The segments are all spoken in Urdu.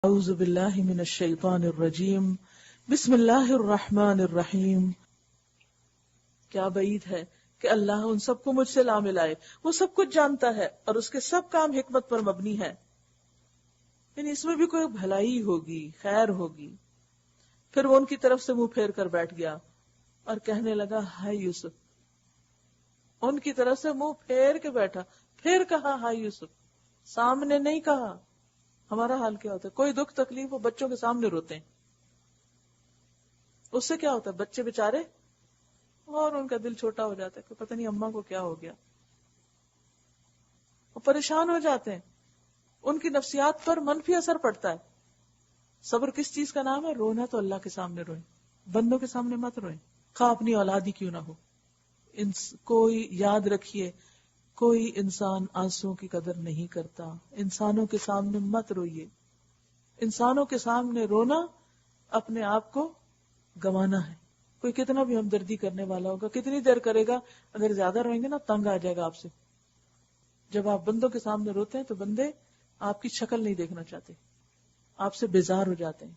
اعوذ باللہ من الشیطان الرجیم بسم اللہ الرحمن الرحیم. کیا بعید ہے کہ اللہ ان سب کو مجھ سے لا ملائے. وہ سب کچھ جانتا ہے اور اس کے سب کام حکمت پر مبنی ہے. یعنی اس میں بھی کوئی بھلائی ہوگی، خیر ہوگی. پھر وہ ان کی طرف سے منہ پھیر کر بیٹھ گیا اور کہنے لگا ہائے یوسف. ان کی طرف سے منہ پھیر کے بیٹھا، پھر کہا ہائے یوسف، سامنے نہیں کہا. ہمارا حال کیا ہوتا ہے؟ کوئی دکھ تکلیف ہو بچوں کے سامنے روتے ہیں. اس سے کیا ہوتا ہے؟ بچے بےچارے اور ان کا دل چھوٹا ہو جاتا ہے کہ پتہ نہیں اماں کو کیا ہو گیا. وہ پریشان ہو جاتے ہیں، ان کی نفسیات پر منفی اثر پڑتا ہے. صبر کس چیز کا نام ہے؟ رونا تو اللہ کے سامنے روئیں، بندوں کے سامنے مت روئیں، خواہ اپنی اولاد ہی کیوں نہ ہو. کوئی یاد رکھیے، کوئی انسان آنسوں کی قدر نہیں کرتا. انسانوں کے سامنے مت روئیے. انسانوں کے سامنے رونا اپنے آپ کو گنوانا ہے. کوئی کتنا بھی ہمدردی کرنے والا ہوگا، کتنی دیر کرے گا، اگر زیادہ روئیں گے نا تنگ آ جائے گا آپ سے. جب آپ بندوں کے سامنے روتے ہیں تو بندے آپ کی شکل نہیں دیکھنا چاہتے، آپ سے بیزار ہو جاتے ہیں.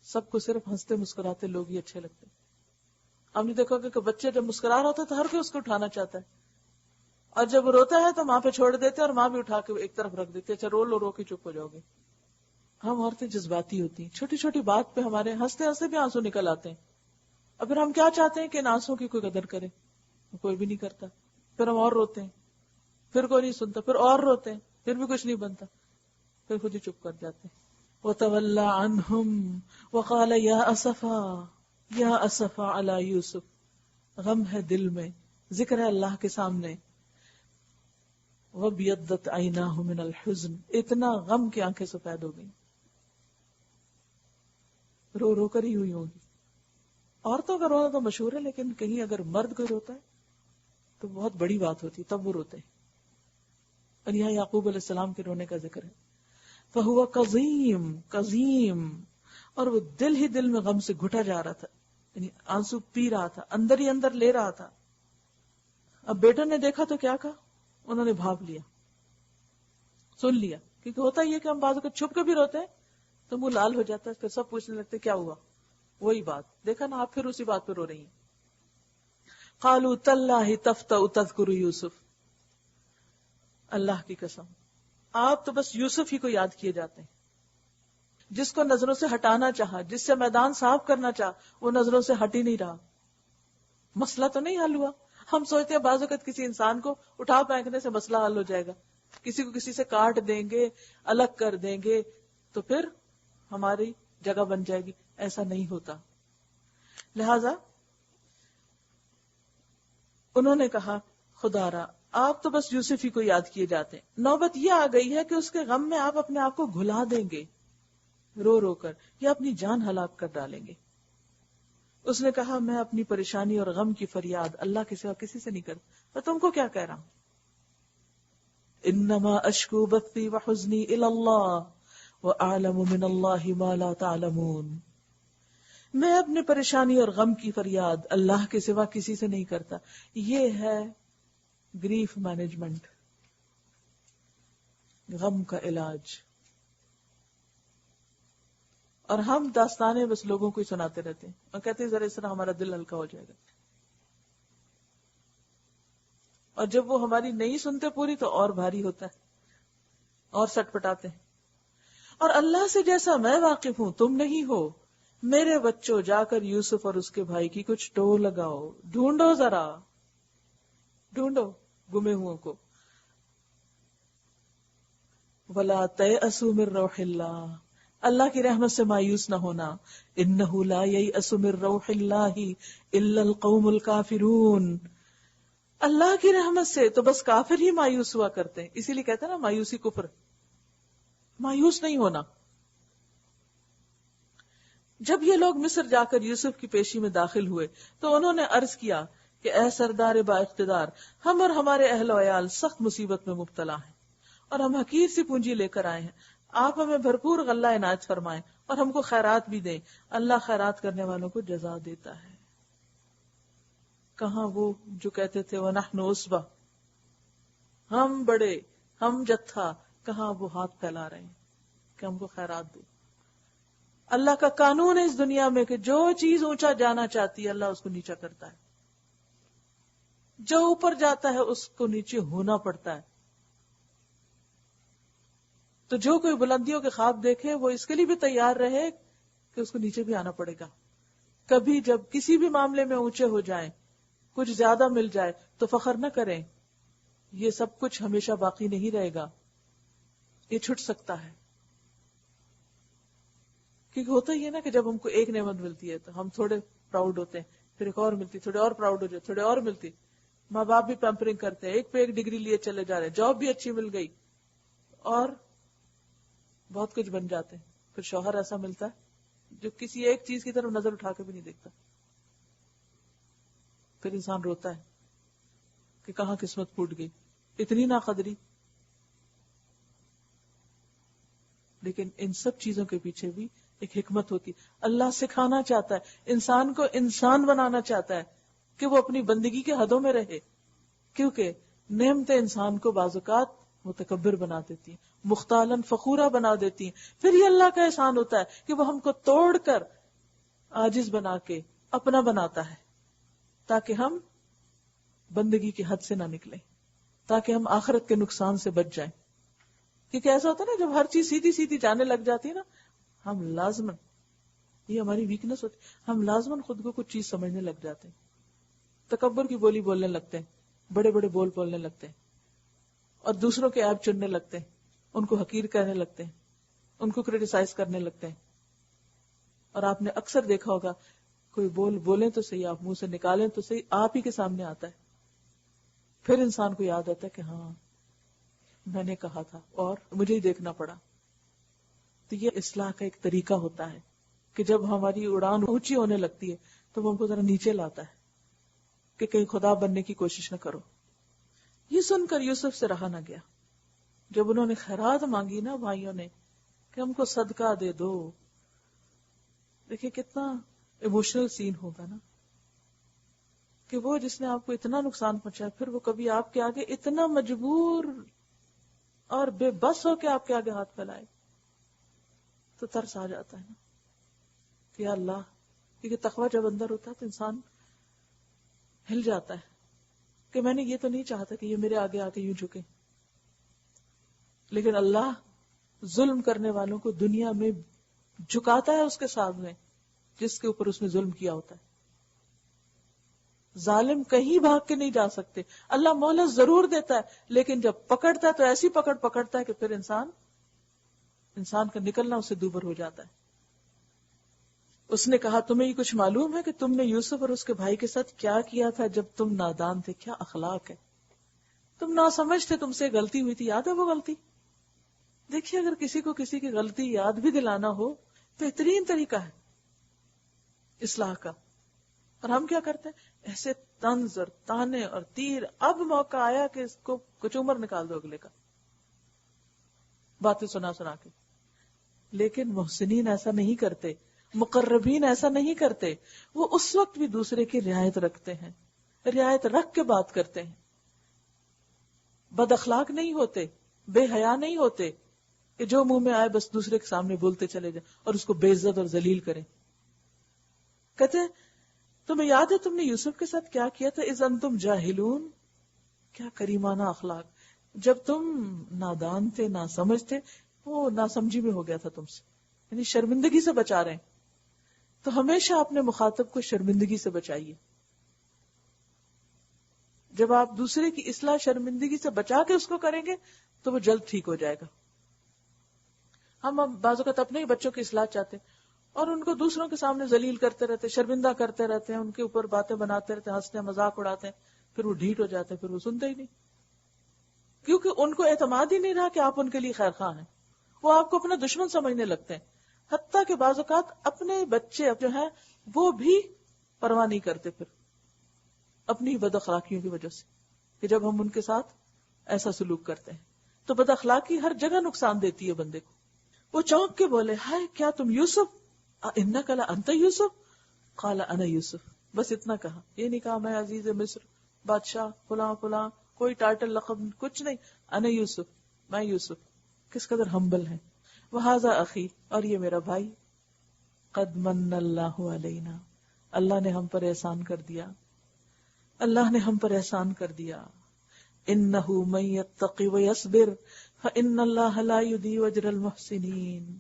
سب کو صرف ہنستے مسکراتے لوگ ہی اچھے لگتے ہیں. آپ نے دیکھا کہ بچے جب مسکرا رہا ہوتا ہے تو ہر کوئی اس کو اٹھانا چاہتا ہے، اور جب روتا ہے تو ماں پہ چھوڑ دیتے اور ماں بھی اٹھا کے ایک طرف رکھ دیتے. اچھا رو کے چپ ہو جاؤ گے. ہم عورتیں جذباتی ہوتی ہیں، چھوٹی چھوٹی بات پہ ہمارے ہنستے ہنستے بھی آنسو نکل آتے ہیں. اور پھر ہم کیا چاہتے ہیں کہ ان آنسوں کی کوئی قدر کرے، کوئی بھی نہیں کرتا. پھر ہم اور روتے ہیں، پھر کوئی نہیں سنتا، پھر اور روتے ہیں، پھر بھی کچھ نہیں بنتا، پھر خود ہی چپ کر جاتے ہیں. وَتَوَلَّى عَنْهُمْ وَقَالَ يَا أَسَفَا يَا أَسَفَا عَلَى يُوسُف. غم ہے دل میں، ذکر ہے اللہ کے سامنے. وَبْيَضَّتْ عَيْنَاهُ مِنَ الْحُزْنِ. اتنا غم کی آنکھیں سفید ہو گئی، رو رو کر ہی ہوئی ہوگی. عورتوں کا رونا تو مشہور ہے، لیکن کہیں اگر مرد کوئی روتا ہے تو بہت بڑی بات ہوتی، تب وہ روتے ہیں. اور یہاں یعقوب علیہ السلام کے رونے کا ذکر ہے. فَهُوَ قَظِيمٌ قَظِيمٌ. اور وہ دل ہی دل میں غم سے گھٹا جا رہا تھا، یعنی آنسو پی رہا تھا، اندر ہی اندر لے رہا تھا. اب بیٹا نے دیکھا تو کیا کہا؟ انہوں نے بھاپ لیا، سن لیا. کیونکہ ہوتا ہی ہے کہ ہم بعض اوقات چھپ کے بھی روتے ہیں تو منہ لال ہو جاتا ہے، پھر سب پوچھنے لگتے کیا ہوا. وہی بات دیکھا نا آپ، پھر اسی بات پہ رو رہی ہیں. قالوا تاللہ تفتأ تذکر یوسف. اللہ کی قسم آپ تو بس یوسف ہی کو یاد کیے جاتے ہیں. جس کو نظروں سے ہٹانا چاہا، جس سے میدان صاف کرنا چاہا، وہ نظروں سے ہٹ ہی نہیں رہا. مسئلہ تو نہیں حل ہوا. ہم سوچتے ہیں بعض اوقات کسی انسان کو اٹھا پھینکنے سے مسئلہ حل ہو جائے گا، کسی کو کسی سے کاٹ دیں گے، الگ کر دیں گے تو پھر ہماری جگہ بن جائے گی. ایسا نہیں ہوتا. لہذا انہوں نے کہا خدا را آپ تو بس یوسف ہی کو یاد کیے جاتے ہیں. نوبت یہ آ گئی ہے کہ اس کے غم میں آپ اپنے آپ کو گھلا دیں گے رو رو کر، یا اپنی جان ہلاک کر ڈالیں گے. اس نے کہا میں اپنی پریشانی اور غم کی فریاد اللہ کے سوا کسی سے نہیں کرتا. میں تم کو کیا کہہ رہا ہوں؟ انما اشکو بثی وحزنی الی اللہ واعلم من اللہ ما لا تعلمون. میں اپنی پریشانی اور غم کی فریاد اللہ کے سوا کسی سے نہیں کرتا. یہ ہے گریف مینجمنٹ، غم کا علاج. اور ہم داستانیں بس لوگوں کو ہی سناتے رہتے ہیں اور کہتے ہیں ذرا اس طرح ہمارا دل ہلکا ہو جائے گا. اور جب وہ ہماری نہیں سنتے پوری تو اور بھاری ہوتا ہے اور سٹ پٹاتے ہیں. اور اللہ سے جیسا میں واقف ہوں تم نہیں ہو. میرے بچوں جا کر یوسف اور اس کے بھائی کی کچھ ٹو لگاؤ، ڈھونڈو، ذرا ڈھونڈو گمے ہوئوں کو. ولا تیأسوا من روح اللہ. اللہ کی رحمت سے مایوس نہ ہونا. انہ لا ییأس من روح اللہ الا القوم الکافرون. اللہ کی رحمت سے تو بس کافر ہی مایوس ہوا کرتے ہیں. اسی لیے کہتے ہیں نا مایوسی کفر. مایوس نہیں ہونا. جب یہ لوگ مصر جا کر یوسف کی پیشی میں داخل ہوئے تو انہوں نے عرض کیا کہ اے سردار با اقتدار، ہم اور ہمارے اہل و عیال سخت مصیبت میں مبتلا ہیں اور ہم حقیر سی پونجی لے کر آئے ہیں. آپ ہمیں بھرپور غلہ عنایت فرمائیں اور ہم کو خیرات بھی دیں. اللہ خیرات کرنے والوں کو جزا دیتا ہے. کہاں وہ جو کہتے تھے وَنَحْنُ عُصْبَةٌ، ہم بڑے، ہم جتھا، کہاں وہ ہاتھ پھیلا رہے ہیں. کہ ہم کو خیرات دو. اللہ کا قانون ہے اس دنیا میں کہ جو چیز اونچا جانا چاہتی ہے اللہ اس کو نیچا کرتا ہے, جو اوپر جاتا ہے اس کو نیچے ہونا پڑتا ہے. تو جو کوئی بلندیوں کے خواب دیکھے وہ اس کے لیے بھی تیار رہے کہ اس کو نیچے بھی آنا پڑے گا. کبھی جب کسی بھی معاملے میں اونچے ہو جائیں, کچھ زیادہ مل جائے تو فخر نہ کریں, یہ سب کچھ ہمیشہ باقی نہیں رہے گا, یہ چھٹ سکتا ہے. کیونکہ ہوتا ہی ہے نا کہ جب ہم کو ایک نعمت ملتی ہے تو ہم تھوڑے پراؤڈ ہوتے ہیں, پھر ایک اور ملتی, تھوڑے اور پراؤڈ ہو جائے, تھوڑے اور ملتی. ماں باپ بھی پیمپرنگ کرتے ہیں, ایک پہ ایک ڈگری لیے چلے جا رہے ہیں, جاب بھی اچھی مل گئی اور بہت کچھ بن جاتے ہیں. پھر شوہر ایسا ملتا ہے جو کسی ایک چیز کی طرف نظر اٹھا کے بھی نہیں دیکھتا. پھر انسان روتا ہے کہ کہاں قسمت پھوٹ گئی, اتنی ناقدری. لیکن ان سب چیزوں کے پیچھے بھی ایک حکمت ہوتی. اللہ سکھانا چاہتا ہے, انسان کو انسان بنانا چاہتا ہے کہ وہ اپنی بندگی کے حدوں میں رہے, کیونکہ نعمتیں انسان کو بعض اوقات متکبر بنا دیتی ہیں, مختالن فخورا بنا دیتی ہیں. پھر یہ اللہ کا احسان ہوتا ہے کہ وہ ہم کو توڑ کر عاجز بنا کے اپنا بناتا ہے, تاکہ ہم بندگی کی حد سے نہ نکلیں, تاکہ ہم آخرت کے نقصان سے بچ جائیں. کیونکہ ایسا ہوتا ہے نا, جب ہر چیز سیدھی سیدھی جانے لگ جاتی ہے نا, ہم لازمن, یہ ہماری ویکنس ہوتی, ہم لازمن خود کو کچھ چیز سمجھنے لگ جاتے ہیں, تکبر کی بولی بولنے لگتے ہیں, بڑے بڑے بول بولنے لگتے ہیں, اور دوسروں کے عیب چننے لگتے ہیں, ان کو حقیر کہنے لگتے ہیں, ان کو کریٹیسائز کرنے لگتے ہیں. اور آپ نے اکثر دیکھا ہوگا کوئی بولیں تو صحیح, آپ منہ سے نکالیں تو صحیح, آپ ہی کے سامنے آتا ہے. پھر انسان کو یاد آتا ہے کہ ہاں میں نے کہا تھا اور مجھے ہی دیکھنا پڑا. تو یہ اصلاح کا ایک طریقہ ہوتا ہے کہ جب ہماری اڑان اونچی ہونے لگتی ہے تو وہ ہم کو ذرا نیچے لاتا ہے کہ کہیں خدا بننے کی کوشش نہ کرو. یہ سن کر یوسف سے رہا نہ گیا. جب انہوں نے خیرات مانگی نا بھائیوں نے کہ ہم کو صدقہ دے دو, دیکھیں کتنا ایموشنل سین ہوگا نا, کہ وہ جس نے آپ کو اتنا نقصان پہنچایا پھر وہ کبھی آپ کے آگے اتنا مجبور اور بے بس ہو کے آپ کے آگے ہاتھ پھیلائے تو ترس آ جاتا ہے نا کہ یا اللہ. کیونکہ تقویٰ جب اندر ہوتا ہے تو انسان ہل جاتا ہے کہ میں نے یہ تو نہیں چاہتا کہ یہ میرے آگے آ کے یوں جھکے. لیکن اللہ ظلم کرنے والوں کو دنیا میں جھکاتا ہے اس کے سامنے جس کے اوپر اس نے ظلم کیا ہوتا ہے. ظالم کہیں بھاگ کے نہیں جا سکتے. اللہ مہلت ضرور دیتا ہے لیکن جب پکڑتا ہے تو ایسی پکڑتا ہے کہ پھر انسان کا نکلنا اسے دوبر ہو جاتا ہے. اس نے کہا تمہیں یہ کچھ معلوم ہے کہ تم نے یوسف اور اس کے بھائی کے ساتھ کیا کیا تھا جب تم نادان تھے؟ کیا اخلاق ہے, تم ناسمجھ تھے, تم سے غلطی ہوئی تھی, یاد ہے وہ غلطی؟ دیکھیے اگر کسی کو کسی کی غلطی یاد بھی دلانا ہو بہترین طریقہ ہے اصلاح کا. اور ہم کیا کرتے ہیں, ایسے طنز اور تانے اور تیر. اب موقع آیا کہ اس کو کچومر نکال دو اگلے کا, باتیں سنا کے. لیکن محسنین ایسا نہیں کرتے, مقربین ایسا نہیں کرتے. وہ اس وقت بھی دوسرے کی رعایت رکھتے ہیں, رعایت رکھ کے بات کرتے ہیں. بد اخلاق نہیں ہوتے, بے حیا نہیں ہوتے کہ جو منہ میں آئے بس دوسرے کے سامنے بولتے چلے جائیں اور اس کو بے عزت اور ذلیل کریں. کہتے ہیں تمہیں یاد ہے تم نے یوسف کے ساتھ کیا کیا تھا؟ اذ انتم جاہلون. کیا کریمانہ اخلاق. جب تم نادان تھے, ناسمجھ تھے, وہ ناسمجھی میں ہو گیا تھا تم سے, یعنی شرمندگی سے بچا رہے ہیں. تو ہمیشہ اپنے مخاطب کو شرمندگی سے بچائیے. جب آپ دوسرے کی اصلاح شرمندگی سے بچا کے اس کو کریں گے تو وہ جلد ٹھیک ہو جائے گا. ہم بعض اوقات اپنے ہی بچوں کی اصلاح چاہتے ہیں اور ان کو دوسروں کے سامنے ذلیل کرتے رہتے, شرمندہ کرتے رہتے ہیں, ان کے اوپر باتیں بناتے رہتے ہیں, ہنستے ہیں, مذاق اڑاتے ہیں. پھر وہ ڈھیٹ ہو جاتے ہیں, پھر وہ سنتے ہی نہیں, کیونکہ ان کو اعتماد ہی نہیں رہا کہ آپ ان کے لیے خیر خواہ ہیں. وہ آپ کو اپنا دشمن سمجھنے لگتے ہیں. حتیٰ کہ بعض اوقات اپنے بچے جو ہیں وہ بھی پرواہ نہیں کرتے پھر اپنی بد اخلاقیوں کی وجہ سے, کہ جب ہم ان کے ساتھ ایسا سلوک کرتے ہیں. تو بد اخلاقی ہر جگہ نقصان دیتی ہے بندے کو. وہ چونک کے بولے ہائے کیا تم یوسف, انک لانت یوسف, قال انا یوسف. بس اتنا کہا, یہ نہیں کہا میں عزیز مصر, بادشاہ, فلاں فلاں, کوئی ٹائٹل لقب کچھ نہیں. انا یوسف, میں یوسف. کس قدر ہمبل ہے. وہذا اخی، اور یہ میرا بھائی، قد من اللہ علینا، اللہ نے ہم پر احسان کر دیا، اللہ نے ہم پر احسان کر دیا. انہ من یتقی ویصبر فان اللہ لا یضیع اجر المحسنین.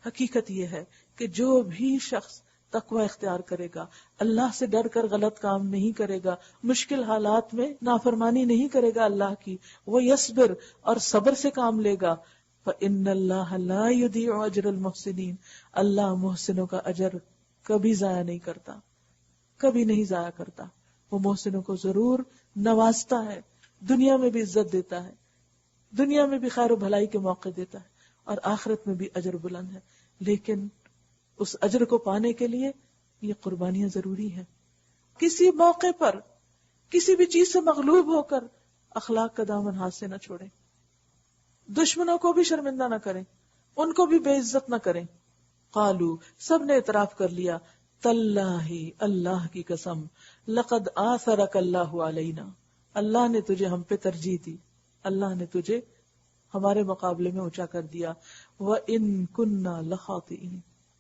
حقیقت یہ ہے کہ جو بھی شخص تقوی اختیار کرے گا، اللہ سے ڈر کر غلط کام نہیں کرے گا، مشکل حالات میں نافرمانی نہیں کرے گا اللہ کی، وہ یصبر اور صبر سے کام لے گا، فإن اللہ لا یضیع اجر المحسنین، اللہ محسنوں کا اجر کبھی ضائع نہیں کرتا، کبھی نہیں ضائع کرتا. وہ محسنوں کو ضرور نوازتا ہے، دنیا میں بھی عزت دیتا ہے، دنیا میں بھی خیر و بھلائی کے موقع دیتا ہے، اور آخرت میں بھی اجر بلند ہے. لیکن اس اجر کو پانے کے لیے یہ قربانیاں ضروری ہیں. کسی موقع پر کسی بھی چیز سے مغلوب ہو کر اخلاق کا دامن ہاتھ سے نہ چھوڑیں، دشمنوں کو بھی شرمندہ نہ کریں، ان کو بھی بے عزت نہ کریں. قالو، سب نے اعتراف کر لیا، تاللہ، اللہ کی قسم، لقد آثرک اللہ علینا، اللہ نے تجھے ہم پہ ترجیح دی، اللہ نے تجھے ہمارے مقابلے میں اونچا کر دیا. وَإِن كُنَّا لَخَاطِئِينَ،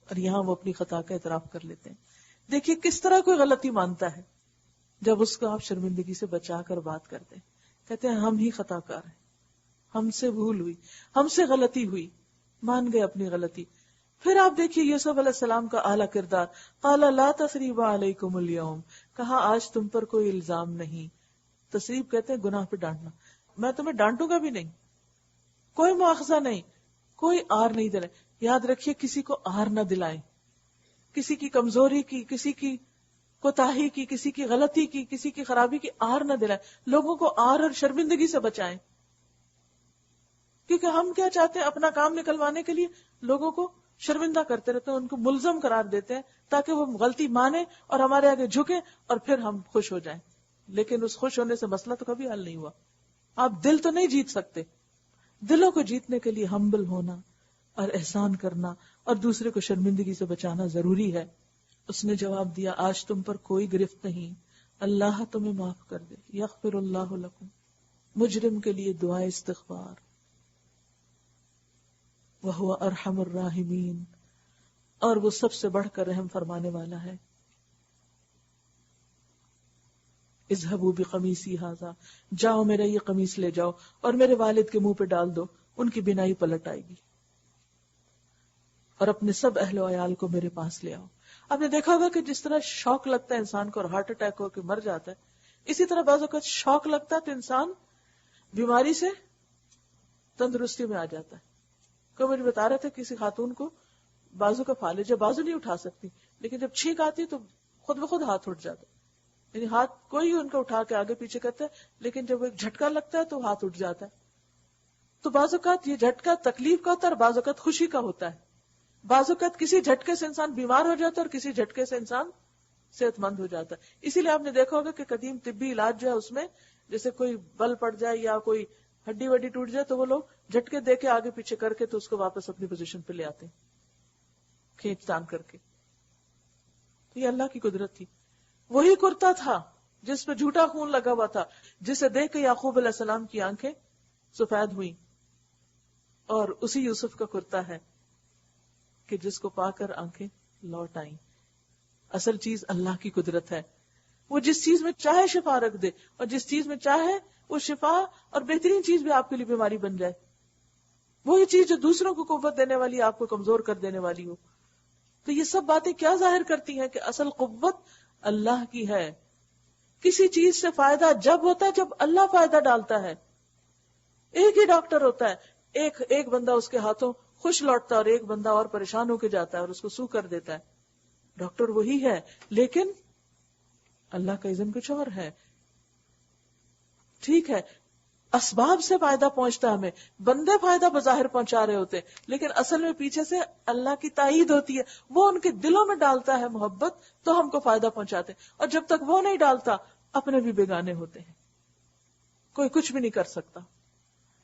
اور یہاں وہ اپنی خطا کا اعتراف کر لیتے ہیں. دیکھیے کس طرح کوئی غلطی مانتا ہے جب اس کو آپ شرمندگی سے بچا کر بات کرتے ہیں. کہتے ہیں ہم ہی خطا کار ہیں، ہم سے بھول ہوئی، ہم سے غلطی ہوئی، مان گئے اپنی غلطی. پھر آپ دیکھیے یوسف علیہ السلام کا اعلیٰ کردار، قال لا تثریب علیکم اليوم، کہا آج تم پر کوئی الزام نہیں. تثریب کہتے ہیں گناہ پہ ڈانٹنا، میں تمہیں ڈانٹوں گا بھی نہیں، کوئی مواخذہ نہیں، کوئی آر نہیں دلائے. یاد رکھیے کسی کو آر نہ دلائیں، کسی کی کمزوری کی، کسی کی کوتاہی کی، کسی کی غلطی کی، کسی کی خرابی کی آر نہ دلائیں. لوگوں کو آر اور شرمندگی سے بچائیں، کیونکہ ہم کیا چاہتے ہیں، اپنا کام نکلوانے کے لیے لوگوں کو شرمندہ کرتے رہتے ہیں، ان کو ملزم قرار دیتے ہیں تاکہ وہ غلطی مانے اور ہمارے آگے جھکے اور پھر ہم خوش ہو جائیں. لیکن اس خوش ہونے سے مسئلہ تو کبھی حل نہیں ہوا. آپ دل تو نہیں جیت سکتے. دلوں کو جیتنے کے لیے ہمبل ہونا اور احسان کرنا اور دوسرے کو شرمندگی سے بچانا ضروری ہے. اس نے جواب دیا، آج تم پر کوئی گرفت نہیں، اللہ تمہیں معاف کر دے. یغفر اللہ لکم، مجرم کے لیے دعائے استغفار. وَهُوَ أَرْحَمُ الرَّاحِمِينَ، اور وہ سب سے بڑھ کر رحم فرمانے والا ہے. اذهبوا بقمیصی ھذا، جاؤ میرا یہ قمیص لے جاؤ اور میرے والد کے منہ پہ ڈال دو، ان کی بینائی پلٹ آئے گی، اور اپنے سب اہل و عیال کو میرے پاس لے آؤ. آپ نے دیکھا ہوگا کہ جس طرح شوق لگتا ہے انسان کو اور ہارٹ اٹیک ہو کے مر جاتا ہے، اسی طرح بعض اوقات شوق لگتا ہے تو انسان بیماری سے تندرستی میں آ جاتا ہے. کوئی مجھے بتا رہے تھے کسی خاتون کو بازو کا فالج ہے، بازو نہیں اٹھا سکتی، لیکن جب چھینک آتی تو خود بخود ہاتھ اٹھ جاتا ہے، یعنی ہاتھ کوئی ان کا اٹھا کے آگے پیچھے کرتا ہے، لیکن جب ایک جھٹکا لگتا ہے تو ہاتھ اٹھ جاتا ہے. تو بعض اوقات یہ جھٹکا تکلیف کا ہوتا ہے اور بعض اوقات خوشی کا ہوتا ہے. بعض اوقات کسی جھٹکے سے انسان بیمار ہو جاتا ہے اور کسی جھٹکے سے انسان صحت مند ہو جاتا ہے. اسی لیے آپ نے دیکھا ہوگا کہ قدیم طبی علاج جو ہے اس میں جیسے کوئی بل پڑ جائے یا کوئی ہڈی وڈی ٹوٹ جائے تو وہ لوگ جھٹکے دے کے آگے پیچھے کر کے تو اس کو واپس اپنی پوزیشن پہ لے آتے ہیں، کھینچ تان کر کے. تو یہ اللہ کی قدرت تھی. وہی کرتا تھا جس پہ جھوٹا خون لگا ہوا تھا، جسے دیکھ کے یعقوب علیہ السلام کی آنکھیں سفید ہوئی، اور اسی یوسف کا کرتا ہے کہ جس کو پا کر آنکھیں لوٹ آئیں. اصل چیز اللہ کی قدرت ہے. وہ جس چیز میں چاہے شفا رکھ دے اور جس چیز میں چاہے وہ شفا اور بہترین چیز بھی آپ کے لیے بیماری بن جائے. وہی چیز جو دوسروں کو قوت دینے والی آپ کو کمزور کر دینے والی ہو. تو یہ سب باتیں کیا ظاہر کرتی ہیں کہ اصل قوت اللہ کی ہے. کسی چیز سے فائدہ جب ہوتا ہے جب اللہ فائدہ ڈالتا ہے. ایک ہی ڈاکٹر ہوتا ہے، ایک بندہ اس کے ہاتھوں خوش لوٹتا ہے اور ایک بندہ اور پریشان ہو کے جاتا ہے اور اس کو سو کر دیتا ہے. ڈاکٹر وہی ہے لیکن اللہ کا اذن کچھ اور ہے. ٹھیک ہے اسباب سے فائدہ پہنچتا ہے، ہمیں بندے فائدہ بظاہر پہنچا رہے ہوتے لیکن اصل میں پیچھے سے اللہ کی تائید ہوتی ہے. وہ ان کے دلوں میں ڈالتا ہے محبت تو ہم کو فائدہ پہنچاتے ہیں، اور جب تک وہ نہیں ڈالتا اپنے بھی بیگانے ہوتے ہیں، کوئی کچھ بھی نہیں کر سکتا.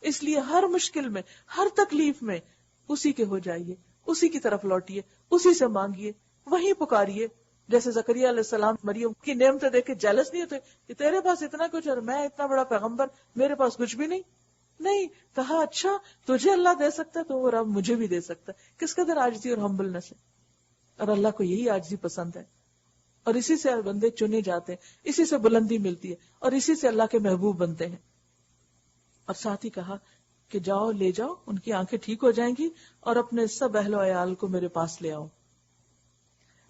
اس لیے ہر مشکل میں، ہر تکلیف میں اسی کے ہو جائیے، اسی کی طرف لوٹیے، اسی سے مانگیے، وہیں پکاریے. جیسے زکریا علیہ السلام مریم کی نعمتیں دیکھ کے جیلس نہیں ہوتے کہ تیرے پاس اتنا کچھ اور میں اتنا بڑا پیغمبر، میرے پاس کچھ بھی نہیں. نہیں، کہا اچھا تجھے اللہ دے سکتا ہے تو وہ رب مجھے بھی دے سکتا ہے. کس قدر عاجزی اور ہمبلنس ہے. اور اللہ کو یہی عاجزی پسند ہے، اور اسی سے بندے چنے جاتے ہیں، اسی سے بلندی ملتی ہے، اور اسی سے اللہ کے محبوب بنتے ہیں. اور ساتھ ہی کہا کہ جاؤ لے جاؤ، ان کی آنکھیں ٹھیک ہو جائیں گی، اور اپنے سب اہل و عیال کو میرے پاس لے آؤ.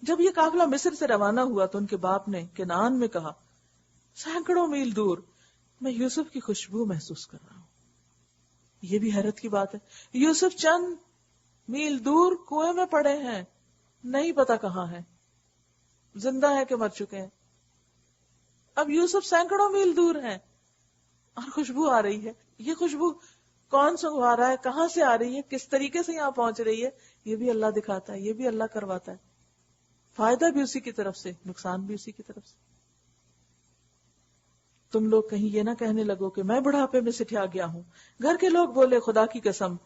جب یہ قافلہ مصر سے روانہ ہوا تو ان کے باپ نے کنعان میں کہا سینکڑوں میل دور میں یوسف کی خوشبو محسوس کر رہا ہوں. یہ بھی حیرت کی بات ہے. یوسف چند میل دور کنویں میں پڑے ہیں، نہیں پتا کہاں ہے، زندہ ہے کہ مر چکے ہیں. اب یوسف سینکڑوں میل دور ہیں اور خوشبو آ رہی ہے. یہ خوشبو کون سنگوا رہا ہے، کہاں سے آ رہی ہے، کس طریقے سے یہاں پہنچ رہی ہے، یہ بھی اللہ دکھاتا ہے، یہ بھی اللہ کرواتا ہے. فائدہ بھی اسی کی طرف سے، نقصان بھی اسی کی طرف سے. تم لوگ کہیں یہ نہ کہنے لگو کہ میں بڑھاپے میں سٹھیا گیا ہوں. گھر کے لوگ بولے خدا کی قسم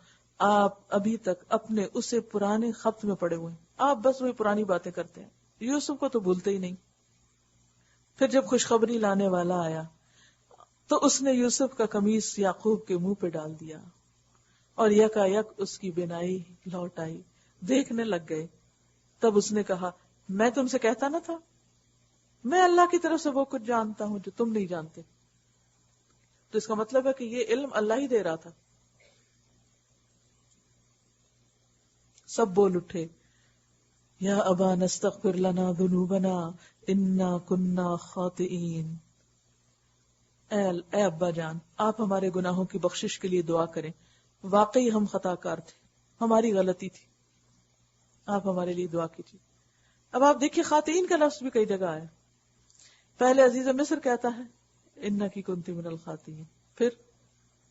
آپ ابھی تک اپنے اسے پرانے خط میں پڑے ہوئے ہیں، آپ بس وہی پرانی باتیں کرتے ہیں، یوسف کو تو بھولتے ہی نہیں. پھر جب خوشخبری لانے والا آیا تو اس نے یوسف کا قمیص یعقوب کے منہ پہ ڈال دیا اور یکا یک اس کی بینائی لوٹ آئی. دیکھنے لگ گئے. تب اس نے کہا میں تم سے کہتا نہ تھا، میں اللہ کی طرف سے وہ کچھ جانتا ہوں جو تم نہیں جانتے. تو اس کا مطلب ہے کہ یہ علم اللہ ہی دے رہا تھا. سب بول اٹھے یا ابا نستغفر لنا ذنوبنا انا کنا خاطئین. اے ابا جان، آپ ہمارے گناہوں کی بخشش کے لیے دعا کریں، واقعی ہم خطا کار تھے، ہماری غلطی تھی، آپ ہمارے لیے دعا کیجیے. اب آپ دیکھیے خاطئین کا لفظ بھی کئی جگہ آیا. پہلے عزیز مصر کہتا ہے انکی کنتی من الخاطئین، پھر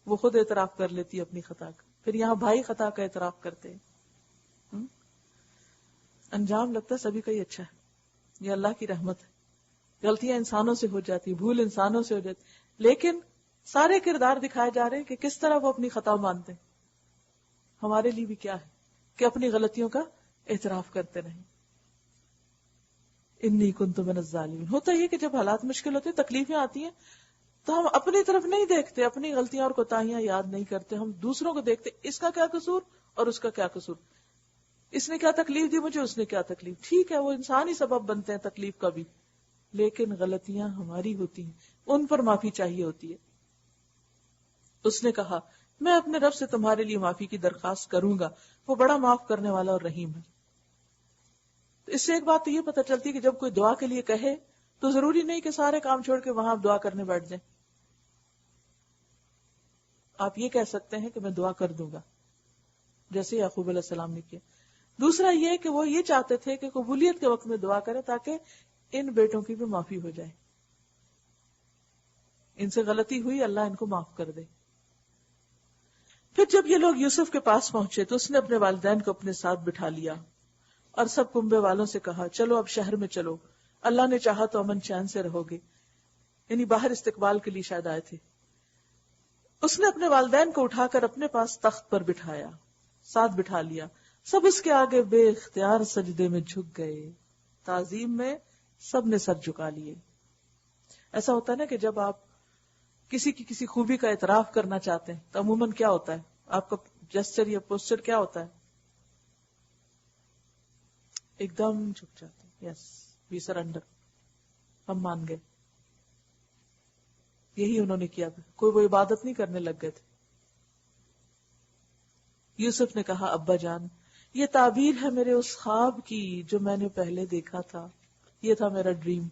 وہ خود اعتراف کر لیتی اپنی خطا کا، پھر یہاں بھائی خطا کا اعتراف کرتے ہیں. انجام لگتا ہے سبھی کا ہی اچھا ہے، یہ اللہ کی رحمت ہے. غلطیاں انسانوں سے ہو جاتی، بھول انسانوں سے ہو جاتی، لیکن سارے کردار دکھائے جا رہے ہیں کہ کس طرح وہ اپنی خطا مانتے ہیں. ہمارے لیے بھی کیا ہے کہ اپنی غلطیوں کا اعتراف کرتے رہیں. انی کنت من الظالمین. ہوتا یہ کہ جب حالات مشکل ہوتے، تکلیفیں آتی ہیں تو ہم اپنی طرف نہیں دیکھتے، اپنی غلطیاں اور کوتاہیاں یاد نہیں کرتے، ہم دوسروں کو دیکھتے، اس کا کیا قصور اور اس کا کیا قصور، اس نے کیا تکلیف دی مجھے، اس نے کیا تکلیف. ٹھیک ہے وہ انسان ہی سبب بنتے ہیں تکلیف کا بھی، لیکن غلطیاں ہماری ہوتی ہیں، ان پر معافی چاہیے ہوتی ہے. اس نے کہا میں اپنے رب سے تمہارے لیے معافی کی درخواست کروں گا، وہ بڑا معاف کرنے والا اور رحیم ہے. اس سے ایک بات تو یہ پتہ چلتی ہے کہ جب کوئی دعا کے لیے کہے تو ضروری نہیں کہ سارے کام چھوڑ کے وہاں آپ دعا کرنے بیٹھ جائیں. آپ یہ کہہ سکتے ہیں کہ میں دعا کر دوں گا، جیسے یعقوب علیہ السلام نے کیا. دوسرا یہ کہ وہ یہ چاہتے تھے کہ قبولیت کے وقت میں دعا کرے تاکہ ان بیٹوں کی بھی معافی ہو جائے، ان سے غلطی ہوئی، اللہ ان کو معاف کر دے. پھر جب یہ لوگ یوسف کے پاس پہنچے تو اس نے اپنے والدین کو اپنے ساتھ بٹھا لیا اور سب کنبے والوں سے کہا چلو اب شہر میں چلو، اللہ نے چاہا تو امن چین سے رہو گے. یعنی باہر استقبال کے لیے شاید آئے تھے. اس نے اپنے والدین کو اٹھا کر اپنے پاس تخت پر بٹھایا، ساتھ بٹھا لیا. سب اس کے آگے بے اختیار سجدے میں جھک گئے، تعظیم میں سب نے سر جھکا لیے. ایسا ہوتا ہے نا کہ جب آپ کسی کی کسی خوبی کا اعتراف کرنا چاہتے ہیں تو عموماً کیا ہوتا ہے، آپ کا جسچر یا پوسچر کیا ہوتا ہے؟ ایک دم جھک جاتے ہیں. یس وی سرنڈر، ہم مان گئے. یہی انہوں نے کیا تھا، کوئی وہ عبادت نہیں کرنے لگ گئے تھے. یوسف نے کہا ابا جان یہ تعبیر ہے میرے اس خواب کی جو میں نے پہلے دیکھا تھا، یہ تھا میرا ڈریم.